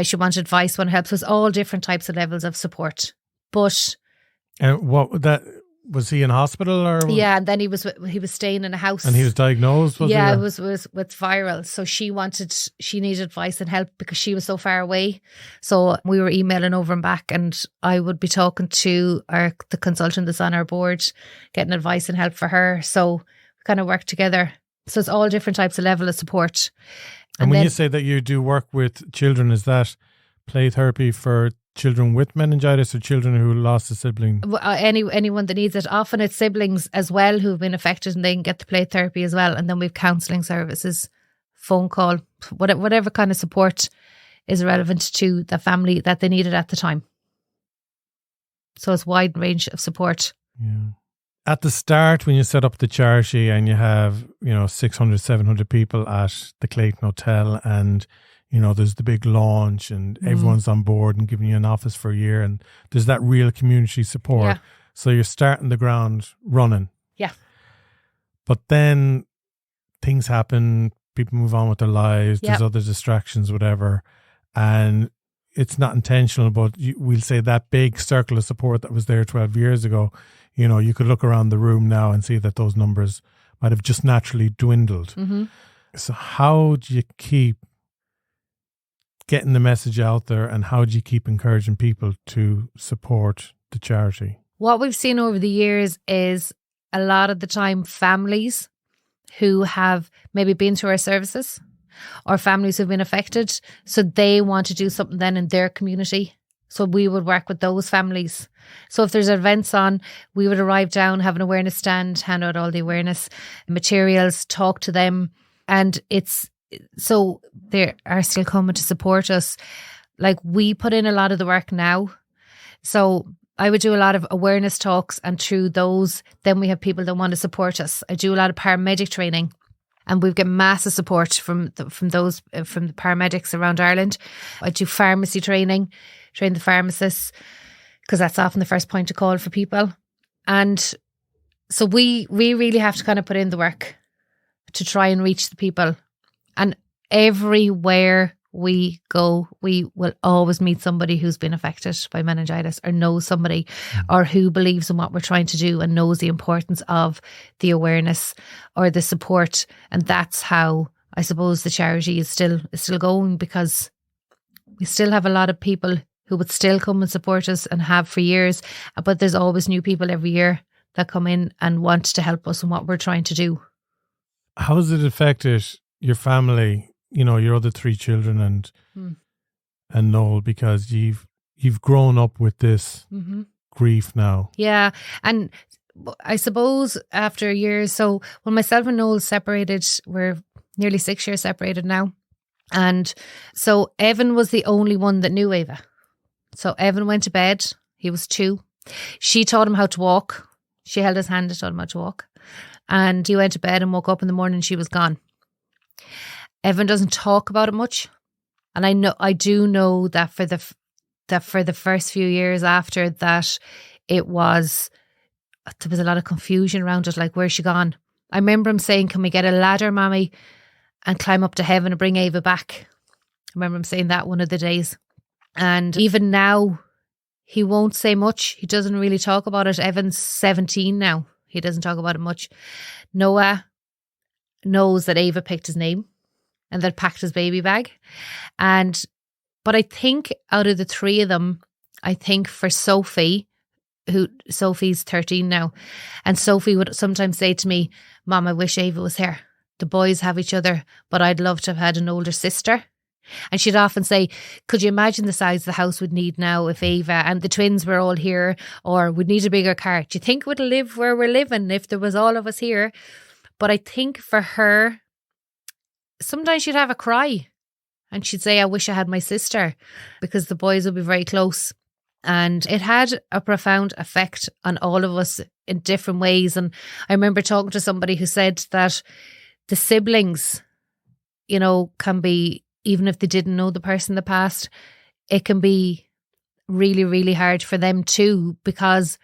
She wanted advice, wanted help. So it's all different types of levels of support. But was he in hospital or? Yeah, and then he was staying in a house. And he was diagnosed? It was with viral. So she needed advice and help because she was so far away. So we were emailing over and back, and I would be talking to the consultant that's on our board, getting advice and help for her. So we kind of work together. So it's all different types of level of support. And when you say that you do work with children, is that play therapy for children with meningitis or children who lost a sibling? Anyone that needs it. Often it's siblings as well who've been affected and they can get the play therapy as well. And then we've counselling services, phone call, whatever kind of support is relevant to the family that they needed at the time. So it's a wide range of support. Yeah. At the start, when you set up the charity and you have, 600, 700 people at the Clayton Hotel and, there's the big launch and everyone's on board and giving you an office for a year and there's that real community support. Yeah. So you're starting the ground running. Yeah. But then things happen, people move on with their lives, there's other distractions, whatever. And it's not intentional, but we'll say that big circle of support that was there 12 years ago, you could look around the room now and see that those numbers might have just naturally dwindled. Mm-hmm. So how do you keep getting the message out there and how do you keep encouraging people to support the charity? What we've seen over the years is a lot of the time families who have maybe been through our services or families who've been affected, so they want to do something then in their community. So we would work with those families. So if there's events on, we would arrive down, have an awareness stand, hand out all the awareness materials, talk to them. And so they are still coming to support us. Like, we put in a lot of the work now. So I would do a lot of awareness talks, and through those, then we have people that want to support us. I do a lot of paramedic training. And we've got massive support from the paramedics around Ireland. I do pharmacy training, train the pharmacists, because that's often the first point of call for people. And so we really have to kind of put in the work to try and reach the people. And everywhere we go, we will always meet somebody who's been affected by meningitis or knows somebody or who believes in what we're trying to do and knows the importance of the awareness or the support. And that's how I suppose the charity is still going, because we still have a lot of people who would still come and support us and have for years. But there's always new people every year that come in and want to help us in what we're trying to do. How has it affected your family, your other 3 children and Noel, because you've grown up with this grief now? Yeah. And I suppose after years, so when myself and Noel separated, we're nearly 6 years separated now. And so Evan was the only one that knew Aoibhe. So Evan went to bed. He was 2. She taught him how to walk. She held his hand and taught him how to walk. And he went to bed and woke up in the morning and she was gone. Evan doesn't talk about it much. And I do know that for the first few years after that, there was a lot of confusion around it, like, where's she gone? I remember him saying, can we get a ladder, Mommy, and climb up to heaven and bring Aoibhe back? I remember him saying that one of the days. And even now, he won't say much. He doesn't really talk about it. Evan's 17 now. He doesn't talk about it much. Noah knows that Aoibhe picked his name and that packed his baby bag. But I think out of the 3 of them, I think for Sophie's 13 now, and Sophie would sometimes say to me, Mom, I wish Aoibhe was here. The boys have each other, but I'd love to have had an older sister. And she'd often say, could you imagine the size the house would need now if Aoibhe and the twins were all here, or we'd need a bigger car? Do you think we'd live where we're living if there was all of us here? But I think for her, sometimes she'd have a cry and she'd say, I wish I had my sister, because the boys would be very close. And it had a profound effect on all of us in different ways. And I remember talking to somebody who said that the siblings, can be, even if they didn't know the person in the past, it can be really, really hard for them too, because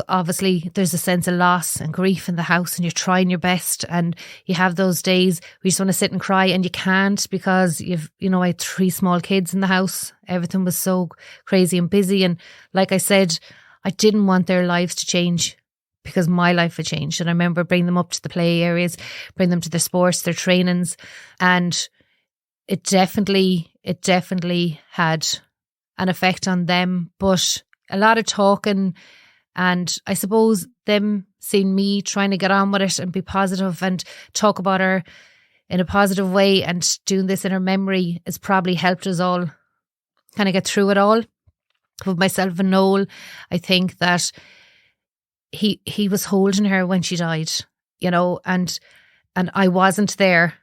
obviously there's a sense of loss and grief in the house and you're trying your best and you have those days where you just want to sit and cry and you can't, because I had 3 small kids in the house. Everything was so crazy and busy. And like I said, I didn't want their lives to change because my life had changed. And I remember bringing them up to the play areas, bring them to their sports, their trainings. And it definitely had an effect on them. But a lot of talking, and I suppose them seeing me trying to get on with it and be positive and talk about her in a positive way and doing this in her memory has probably helped us all kind of get through it all. With myself and Noel, I think that he was holding her when she died, and I wasn't there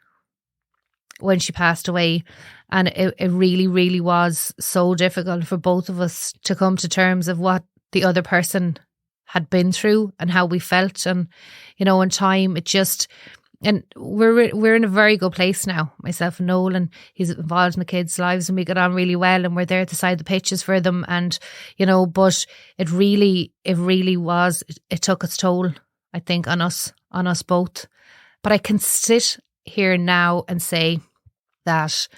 when she passed away. And it really, really was so difficult for both of us to come to terms of what the other person had been through and how we felt. And, in time, it just, and we're in a very good place now, myself and Noel, and he's involved in the kids' lives and we get on really well and we're there at the side of the pitches for them. And, but it really was, it took its toll, I think, on us both. But I can sit here now and say that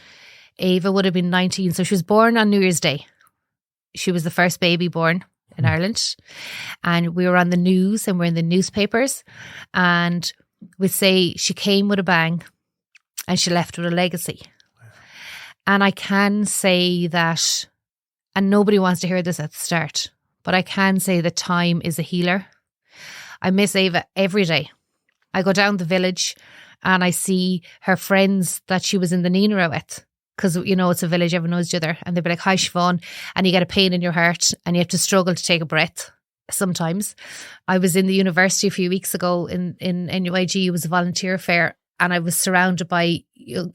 Aoibhe would have been 19. So she was born on New Year's Day. She was the first baby born in Ireland. And we were on the news and we're in the newspapers. And we say she came with a bang and she left with a legacy. And I can say that, and nobody wants to hear this at the start, but I can say that time is a healer. I miss Aoibhe every day. I go down the village and I see her friends that she was in the Nina with. Because, it's a village, everyone knows each other. And they'd be like, hi, Siobhan. And you get a pain in your heart and you have to struggle to take a breath sometimes. I was in the university a few weeks ago in NUIG. It was a volunteer fair. And I was surrounded by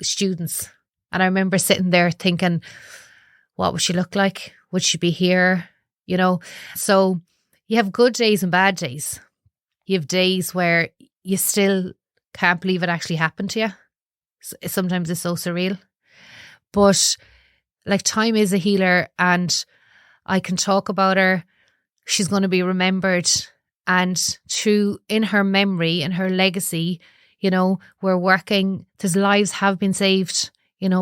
students. And I remember sitting there thinking, what would she look like? Would she be here? So you have good days and bad days. You have days where you still can't believe it actually happened to you. Sometimes it's so surreal. But like, time is a healer and I can talk about her. She's going to be remembered. And in her memory and her legacy, we're working, there's lives have been saved.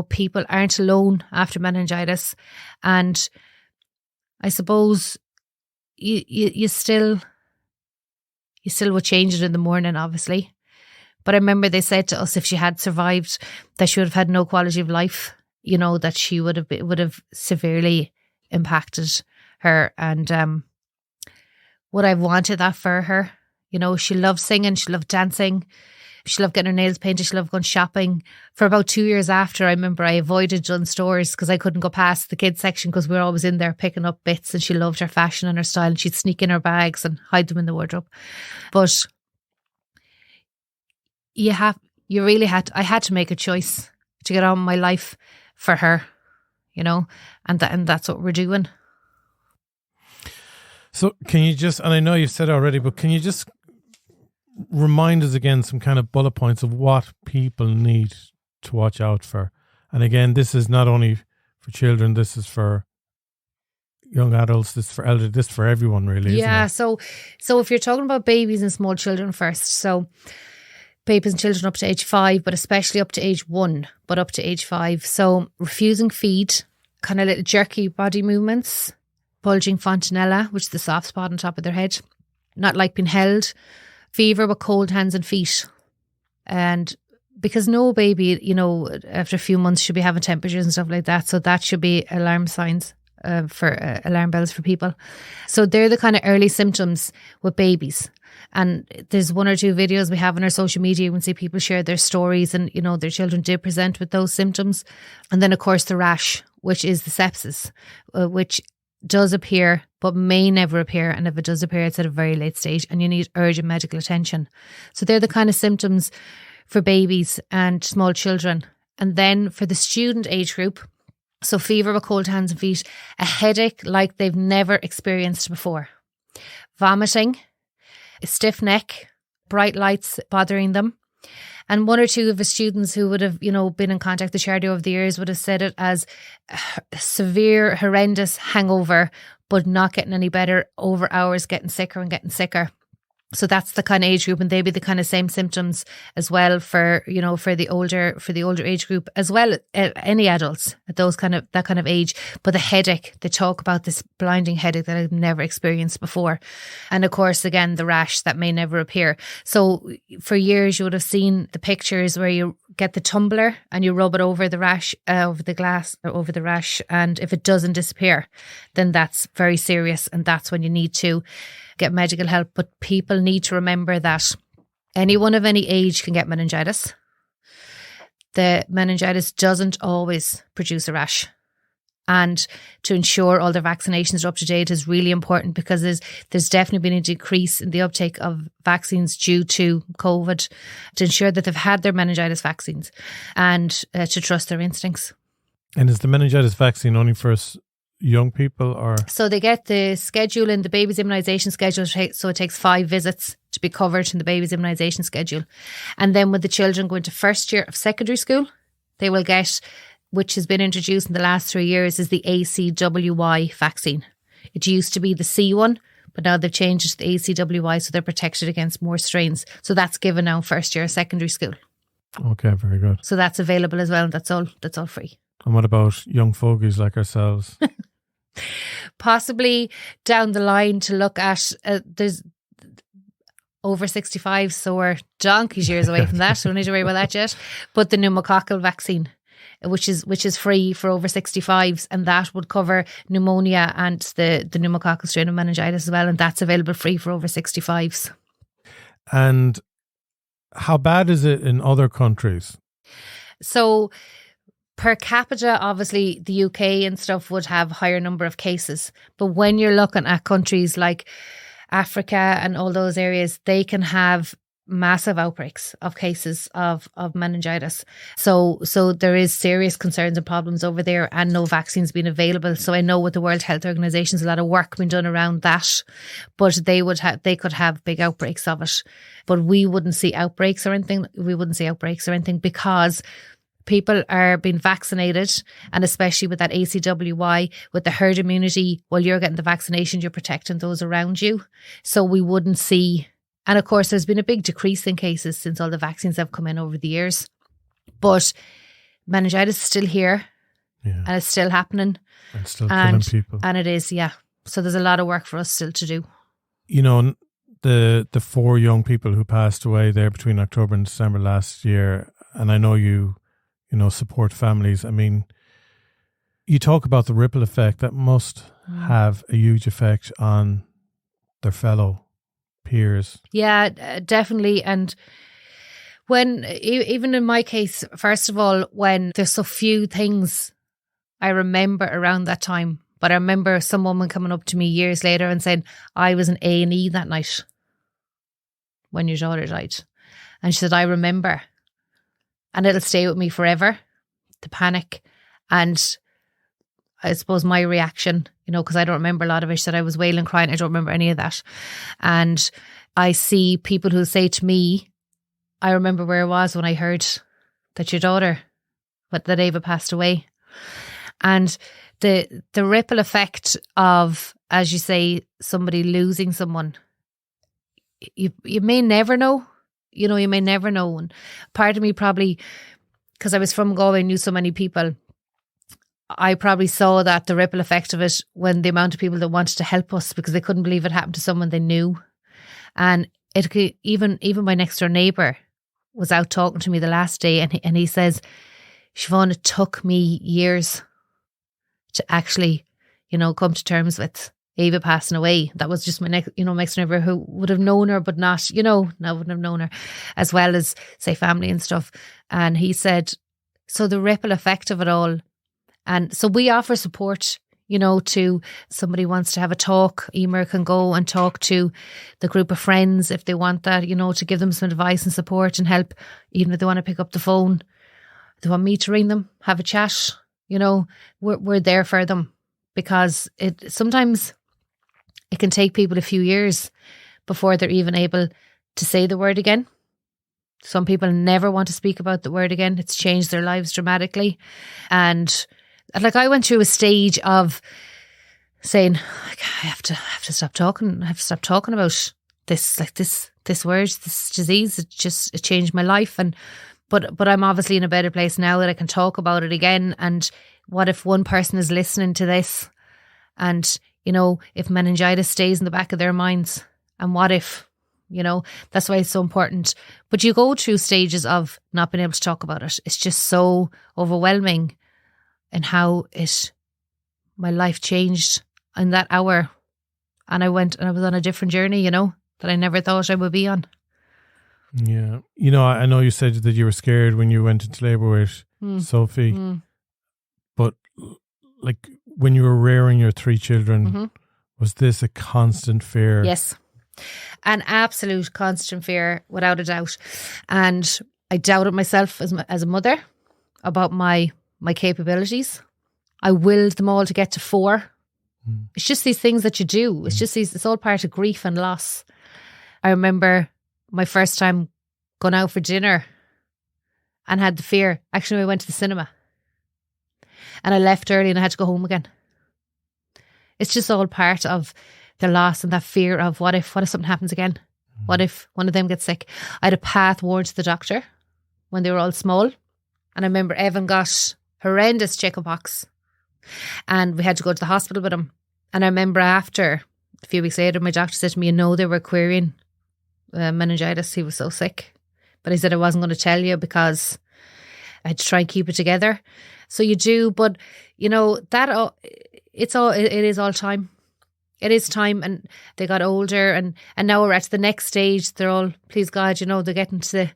People aren't alone after meningitis. And I suppose you still would change it in the morning, obviously. But I remember they said to us, if she had survived, that she would have had no quality of life. That she would have severely impacted her. And would I have wanted that for her? You know, she loved singing, she loved dancing, she loved getting her nails painted, she loved going shopping. For about 2 years after, I remember I avoided Dunn Stores because I couldn't go past the kids section because we were always in there picking up bits, and she loved her fashion and her style, and she'd sneak in her bags and hide them in the wardrobe. But I had to make a choice to get on with my life for her, you know, and that's what we're doing. So can you just, and I know you've said it already, but can you just remind us again some kind of bullet points of what people need to watch out for? And again, this is not only for children, this is for young adults, this is for elderly, this is for everyone really, yeah, isn't it? So if you're talking about babies and small children first, so babies and children up to age 5, but especially up to age 1, but up to age 5. So refusing feed, kind of little jerky body movements, bulging fontanella, which is the soft spot on top of their head, not like being held, fever with cold hands and feet. And because no baby, you know, after a few months should be having temperatures and stuff like that. So that should be alarm signs for alarm bells for people. So they're the kind of early symptoms with babies. And there's 1 or 2 videos we have on our social media. You can see people share their stories and, you know, their children did present with those symptoms. And then, of course, the rash, which is the sepsis, which does appear but may never appear, and if it does appear, it's at a very late stage and you need urgent medical attention. So they're the kind of symptoms for babies and small children. And then for the student age group, so fever with cold hands and feet, a headache like they've never experienced before, vomiting, a stiff neck, bright lights bothering them. And 1 or 2 of the students who would have, you know, been in contact with the charity over the years would have said it as a severe, horrendous hangover, but not getting any better, over hours, getting sicker and getting sicker. So that's the kind of age group, and they'd be the kind of same symptoms as well for, you know, for the older age group, as well as any adults at that kind of age. But the headache, they talk about this blinding headache that I've never experienced before. And of course, again, the rash that may never appear. So for years, you would have seen the pictures where you get the tumbler and you rub it over the rash, over the glass or over the rash. And if it doesn't disappear, then that's very serious. And that's when you need to get medical help. But people need to remember that anyone of any age can get meningitis. The meningitis doesn't always produce a rash. And to ensure all their vaccinations are up to date is really important, because there's definitely been a decrease in the uptake of vaccines due to COVID, to ensure that they've had their meningitis vaccines and to trust their instincts. And is the meningitis vaccine only for young people, or? So they get the schedule in the baby's immunisation schedule, so it takes 5 visits to be covered in the baby's immunisation schedule. And then with the children going to first year of secondary school, they will get, which has been introduced in the last 3 years, is the ACWY vaccine. It used to be the C one, but now they've changed it to the ACWY, so they're protected against more strains. So that's given now first year of secondary school. Okay, very good. So that's available as well, and that's all free. And what about young fogies like ourselves? Possibly down the line to look at, there's over 65, so we're donkey's years away from that, so we don't need to worry about that yet. But the pneumococcal vaccine, which is free for over 65s, and that would cover pneumonia and the pneumococcal strain of meningitis as well, and that's available free for over 65s. And how bad is it in other countries? So per capita, obviously the UK and stuff would have higher number of cases, but when you're looking at countries like Africa and all those areas, they can have massive outbreaks of cases of meningitis. So there is serious concerns and problems over there, and no vaccines being available. So I know with the World Health Organization, there's a lot of work being done around that, but they could have big outbreaks of it. But we wouldn't see outbreaks or anything. Because people are being vaccinated, and especially with that ACWY, with the herd immunity, while you're getting the vaccination, you're protecting those around you. So we wouldn't see. And of course, there's been a big decrease in cases since all the vaccines have come in over the years. But meningitis is still here, and it's still happening. And still killing people. And it is, yeah. So there's a lot of work for us still to do. You know, the 4 young people who passed away there between October and December last year, and I know you support families. I mean, you talk about the ripple effect that must have a huge effect on their fellow peers. Yeah, definitely. And when, even in my case, first of all, when there's so few things I remember around that time, but I remember some woman coming up to me years later and saying, I was in A&E that night when your daughter died. And she said, I remember. And it'll stay with me forever, the panic. And I suppose my reaction, you know, because I don't remember a lot of it. She said I was wailing, crying. I don't remember any of that. And I see people who say to me, I remember where I was when I heard that your daughter, that Aoibhe passed away. And the ripple effect of, as you say, somebody losing someone, you may never know. You know, you may never know. And part of me probably, because I was from Galway and knew so many people, I probably saw that the ripple effect of it when the amount of people that wanted to help us because they couldn't believe it happened to someone they knew. And it could, even my next door neighbour was out talking to me the last day, and he says, Siobhan, it took me years to actually, you know, come to terms with Aoibhe passing away. That was just my next neighbour who would have known her, but not, you know, I wouldn't have known her, as well as, say, family and stuff. And he said, so the ripple effect of it all. And so we offer support, you know, to somebody wants to have a talk. Emer can go and talk to the group of friends if they want that, you know, to give them some advice and support and help, even if they want to pick up the phone. They want me to ring them, have a chat, you know, we're there for them, because sometimes it can take people a few years before they're even able to say the word again. Some people never want to speak about the word again. It's changed their lives dramatically. And like, I went through a stage of saying, I have to stop talking. I have to stop talking about this, like this word, this disease. It changed my life. But I'm obviously in a better place now that I can talk about it again. And what if one person is listening to this, and, you know, if meningitis stays in the back of their minds, and what if, you know, that's why it's so important. But you go through stages of not being able to talk about it. It's just so overwhelming, and how my life changed in that hour. And I was on a different journey, you know, that I never thought I would be on. Yeah. You know, I know you said that you were scared when you went into labour with Sophie. But like, when you were rearing your 3 children, was this a constant fear? Yes. An absolute constant fear, without a doubt. And I doubted myself as a mother about my capabilities. I willed them all to get to 4. It's just these things that you do. It's all part of grief and loss. I remember my first time going out for dinner and had the fear. Actually, I went to the cinema and I left early and I had to go home again. It's just all part of the loss and that fear of what if something happens again? What if one of them gets sick? I had a path warned to the doctor when they were all small. And I remember Evan got horrendous chickenpox and we had to go to the hospital with him. And I remember after, a few weeks later, my doctor said to me, you know, they were querying meningitis. He was so sick. But he said, I wasn't going to tell you because I had to try and keep it together. So you do, but you know, it is all time. It is time, and they got older, and now we're at the next stage. They're all, please God, you know, they're getting to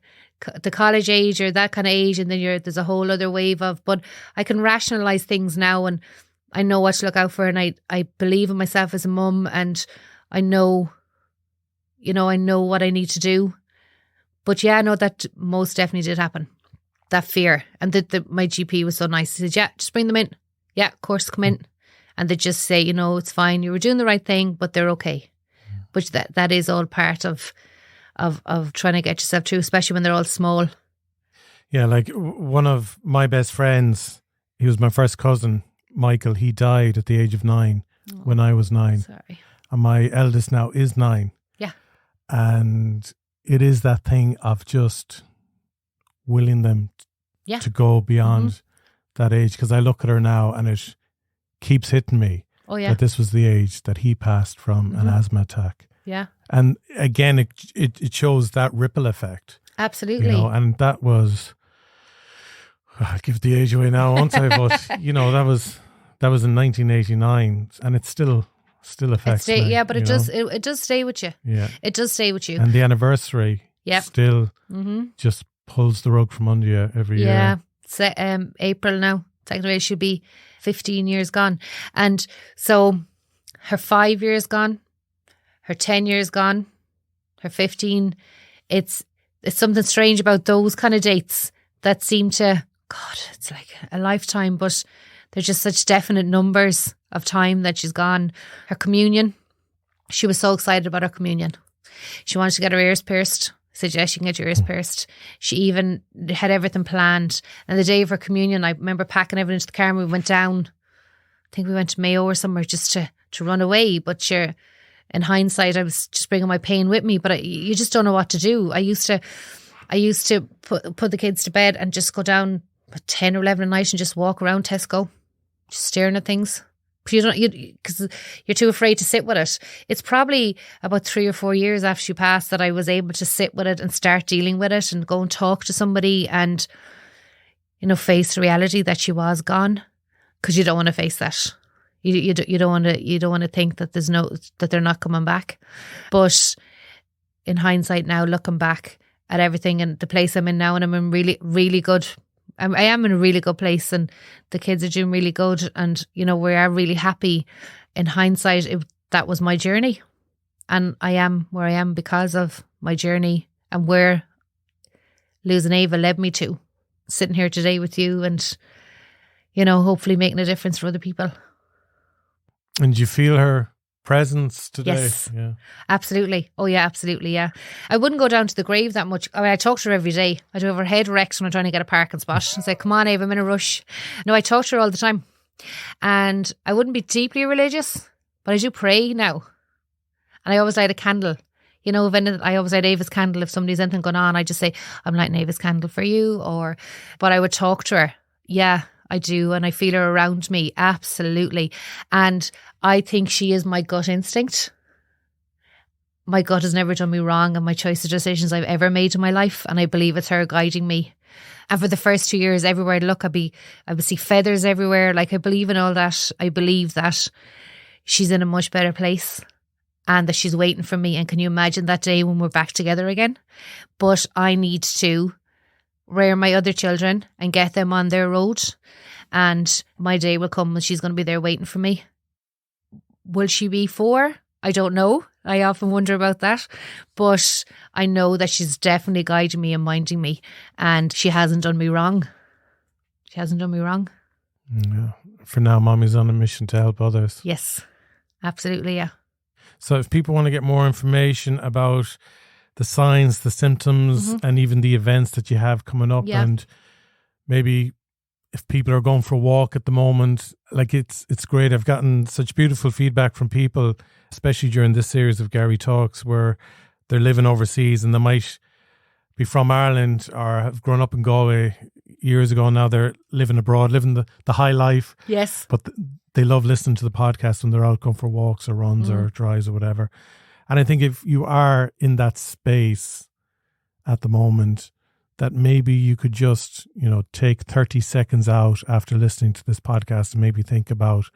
the college age or that kind of age, and then there's a whole other wave of, but I can rationalise things now, and I know what to look out for, and I believe in myself as a mum, and I know, you know, I know what I need to do. But yeah, I know that most definitely did happen. That fear. And my GP was so nice. He said, yeah, just bring them in. Yeah, of course, come in. And they just say, you know, it's fine. You were doing the right thing, but they're okay. But that is all part of trying to get yourself through, especially when they're all small. Yeah, like one of my best friends, he was my first cousin, Michael. He died at the age of 9 when I was 9. Sorry. And my eldest now is 9. Yeah. And it is that thing of just willing them to go beyond that age. Because I look at her now and it keeps hitting me that this was the age that he passed from an asthma attack. Yeah. And again, it shows that ripple effect. Absolutely. You know, and that was, I'll give the age away now, won't I? But, you know, that was That was in 1989, and it still affects me. Yeah, but it does stay with you. Yeah. It does stay with you. And the anniversary still just pulls the rug from under you every year. Yeah. April now. Technically, it should be 15 years gone. And so her 5 years gone, her 10 years gone, her 15. It's something strange about those kind of dates that seem to, God, it's like a lifetime, but they're just such definite numbers of time that she's gone. Her communion, she was so excited about her communion. She wanted to get her ears pierced. I said, yes, you can get your ears pierced. She even had everything planned. And the day of her communion, I remember packing everything into the car and we went down. I think we went to Mayo or somewhere just to run away. But sure, in hindsight, I was just bringing my pain with me. But you just don't know what to do. I used to put the kids to bed and just go down at 10 or 11 at night and just walk around Tesco, just staring at things. Because you're too afraid to sit with it. It's probably about 3 or 4 years after she passed that I was able to sit with it and start dealing with it and go and talk to somebody and, face the reality that she was gone. Because you don't want to face that. You don't want to think that that they're not coming back. But in hindsight now, looking back at everything and the place I'm in now, and I'm in really, really good. I am in a really good place and the kids are doing really good and, we are really happy. In hindsight, that was my journey and I am where I am because of my journey and where losing Aoibhe led me to. Sitting here today with you and, hopefully making a difference for other people. And you feel her presence today? Yes, yeah. Absolutely. Oh yeah, absolutely, yeah. I wouldn't go down to the grave that much. I mean, I talk to her every day. I do have her head wrecked when I'm trying to get a parking spot and say, come on Aoibhe, I'm in a rush. No, I talk to her all the time. And I wouldn't be deeply religious, but I do pray now. And I always light a candle. I always light Aoibhe's candle. If somebody's anything going on, I just say, I'm lighting Aoibhe's candle for you. But I would talk to her. Yeah, I do. And I feel her around me. Absolutely. And I think she is my gut instinct. My gut has never done me wrong in my choice of decisions I've ever made in my life. And I believe it's her guiding me. And for the first 2 years, everywhere I look, I would see feathers everywhere. Like, I believe in all that. I believe that she's in a much better place and that she's waiting for me. And can you imagine that day when we're back together again? But I need to rear my other children and get them on their road. And my day will come when she's going to be there waiting for me. Will she be 4? I don't know. I often wonder about that. But I know that she's definitely guiding me and minding me. And she hasn't done me wrong. She hasn't done me wrong. Yeah. For now, Mommy's on a mission to help others. Yes, absolutely, yeah. So if people want to get more information about the signs, the symptoms, and even the events that you have coming up, and maybe if people are going for a walk at the moment, like it's great. I've gotten such beautiful feedback from people, especially during this series of Garry Talks, where they're living overseas and they might be from Ireland or have grown up in Galway years ago. Now they're living abroad, living the high life. Yes. But they love listening to the podcast when they're out going for walks or runs or drives or whatever. And I think if you are in that space at the moment, that maybe you could just, take 30 seconds out after listening to this podcast and maybe think about,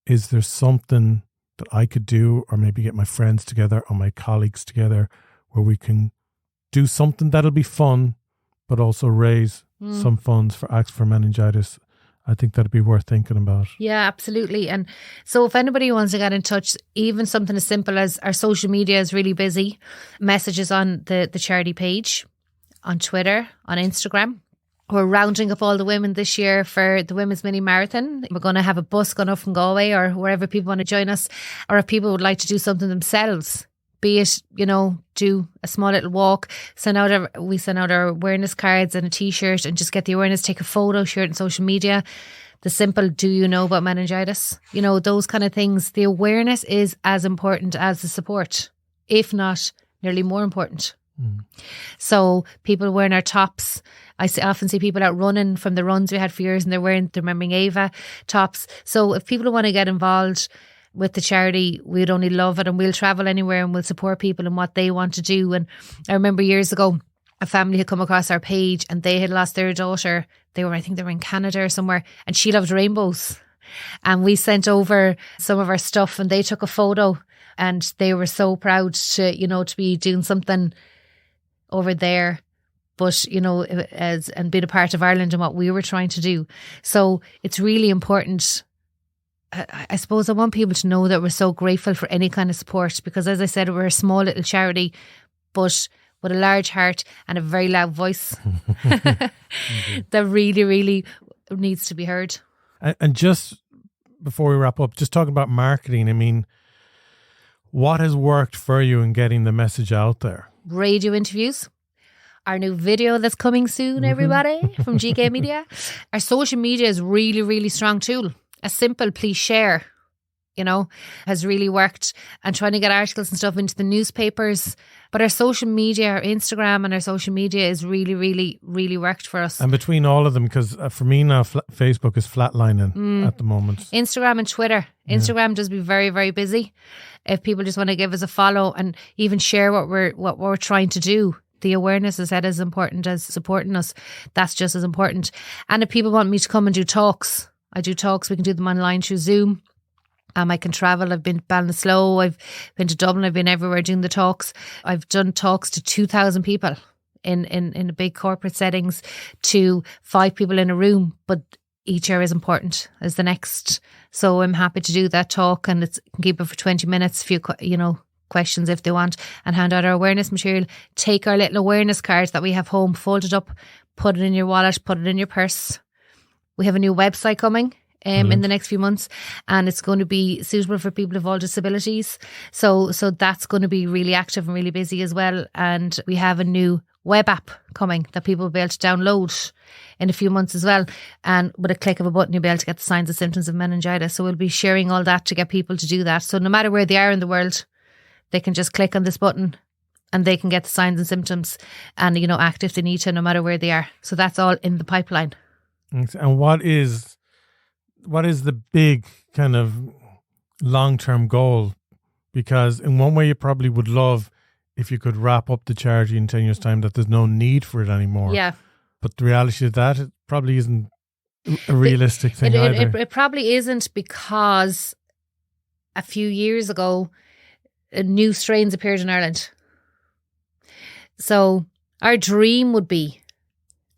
is there something that I could do, or maybe get my friends together or my colleagues together where we can do something that'll be fun, but also raise some funds for Acts for Meningitis. I think that'd be worth thinking about. Yeah, absolutely. And so if anybody wants to get in touch, even something as simple as our social media is really busy, messages on the charity page, on Twitter, on Instagram. We're rounding up all the women this year for the Women's Mini Marathon. We're going to have a bus going up from Galway or wherever people want to join us. Or if people would like to do something themselves, be it, do a small little walk, we send out our awareness cards and a t-shirt and just get the awareness, take a photo, share it on social media. The simple, do you know about meningitis? Those kind of things. The awareness is as important as the support, if not nearly more important. So people wearing our tops. I often see people out running from the runs we had for years and they're remembering Aoibhe tops. So if people want to get involved with the charity, we'd only love it, and we'll travel anywhere and we'll support people in what they want to do. And I remember years ago, a family had come across our page and they had lost their daughter. I think they were in Canada or somewhere, and she loved rainbows. And we sent over some of our stuff and they took a photo and they were so proud to, to be doing something over there. But, and being a part of Ireland and what we were trying to do. So it's really important. I suppose I want people to know that we're so grateful for any kind of support because, as I said, we're a small little charity, but with a large heart and a very loud voice that really, really needs to be heard. And just before we wrap up, just talking about marketing, I mean, what has worked for you in getting the message out there? Radio interviews. Our new video that's coming soon, everybody, from GK Media. Our social media is really, really strong tool. A simple please share, has really worked. And trying to get articles and stuff into the newspapers. But our social media, our Instagram and our social media is really, really, really worked for us. And between all of them, because for me now, Facebook is flatlining at the moment. Instagram and Twitter. Instagram does be very, very busy. If people just want to give us a follow and even share what we're trying to do. The awareness is as important as supporting us. That's just as important. And if people want me to come and do talks, I do talks. We can do them online through Zoom. I can travel. I've been to Ballinasloe. I've been to Dublin. I've been everywhere doing the talks. I've done talks to 2,000 people in big corporate settings to 5 people in a room. But each area is important as the next. So I'm happy to do that talk and can keep it for 20 minutes. Few, questions if they want, and hand out our awareness material. Take our little awareness cards that we have home, fold it up, put it in your wallet, put it in your purse. We have a new website coming in the next few months, and it's going to be suitable for people of all disabilities. So that's going to be really active and really busy as well. And we have a new web app coming that people will be able to download in a few months as well. And with a click of a button, you'll be able to get the signs and symptoms of meningitis. So we'll be sharing all that to get people to do that. So no matter where they are in the world, they can just click on this button and they can get the signs and symptoms and, act if they need to, no matter where they are. So that's all in the pipeline. And what is the big kind of long-term goal? Because in one way you probably would love if you could wrap up the charity in 10 years' time that there's no need for it anymore. Yeah. But the reality is that it probably isn't a realistic thing either. It probably isn't, because a few years ago, new strains appeared in Ireland. So our dream would be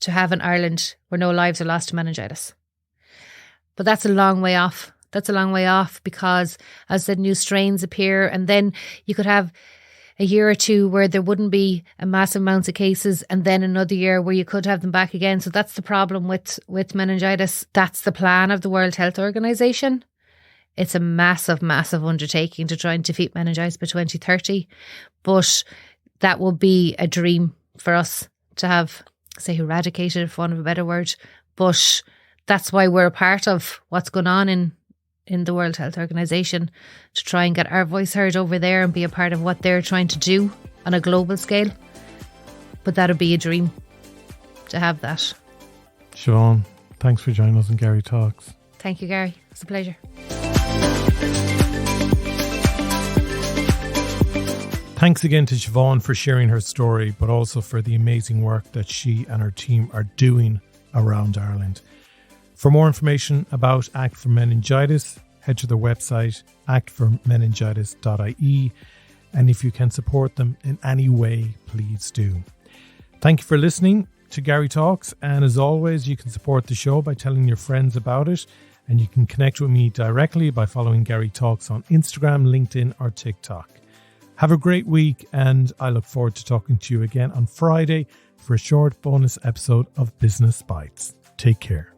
to have an Ireland where no lives are lost to meningitis. But that's a long way off. Because, as I said, new strains appear, and then you could have a year or two where there wouldn't be a massive amounts of cases, and then another year where you could have them back again. So that's the problem with meningitis. That's the plan of the World Health Organization. It's a massive, massive undertaking to try and defeat meningitis by 2030. But that will be a dream for us to have, say, eradicated, for want of a better word. But that's why we're a part of what's going on in the World Health Organization, to try and get our voice heard over there and be a part of what they're trying to do on a global scale. But that'll be a dream to have that. Siobhan, thanks for joining us on Garry Talks. Thank you, Garry. It's a pleasure. Thanks again to Siobhan for sharing her story, but also for the amazing work that she and her team are doing around Ireland. For more information about Act for Meningitis, head to their website, actformeningitis.ie. And if you can support them in any way, please do. Thank you for listening to Garry Talks. And as always, you can support the show by telling your friends about it. And you can connect with me directly by following Garry Talks on Instagram, LinkedIn, or TikTok. Have a great week, and I look forward to talking to you again on Friday for a short bonus episode of Business Bites. Take care.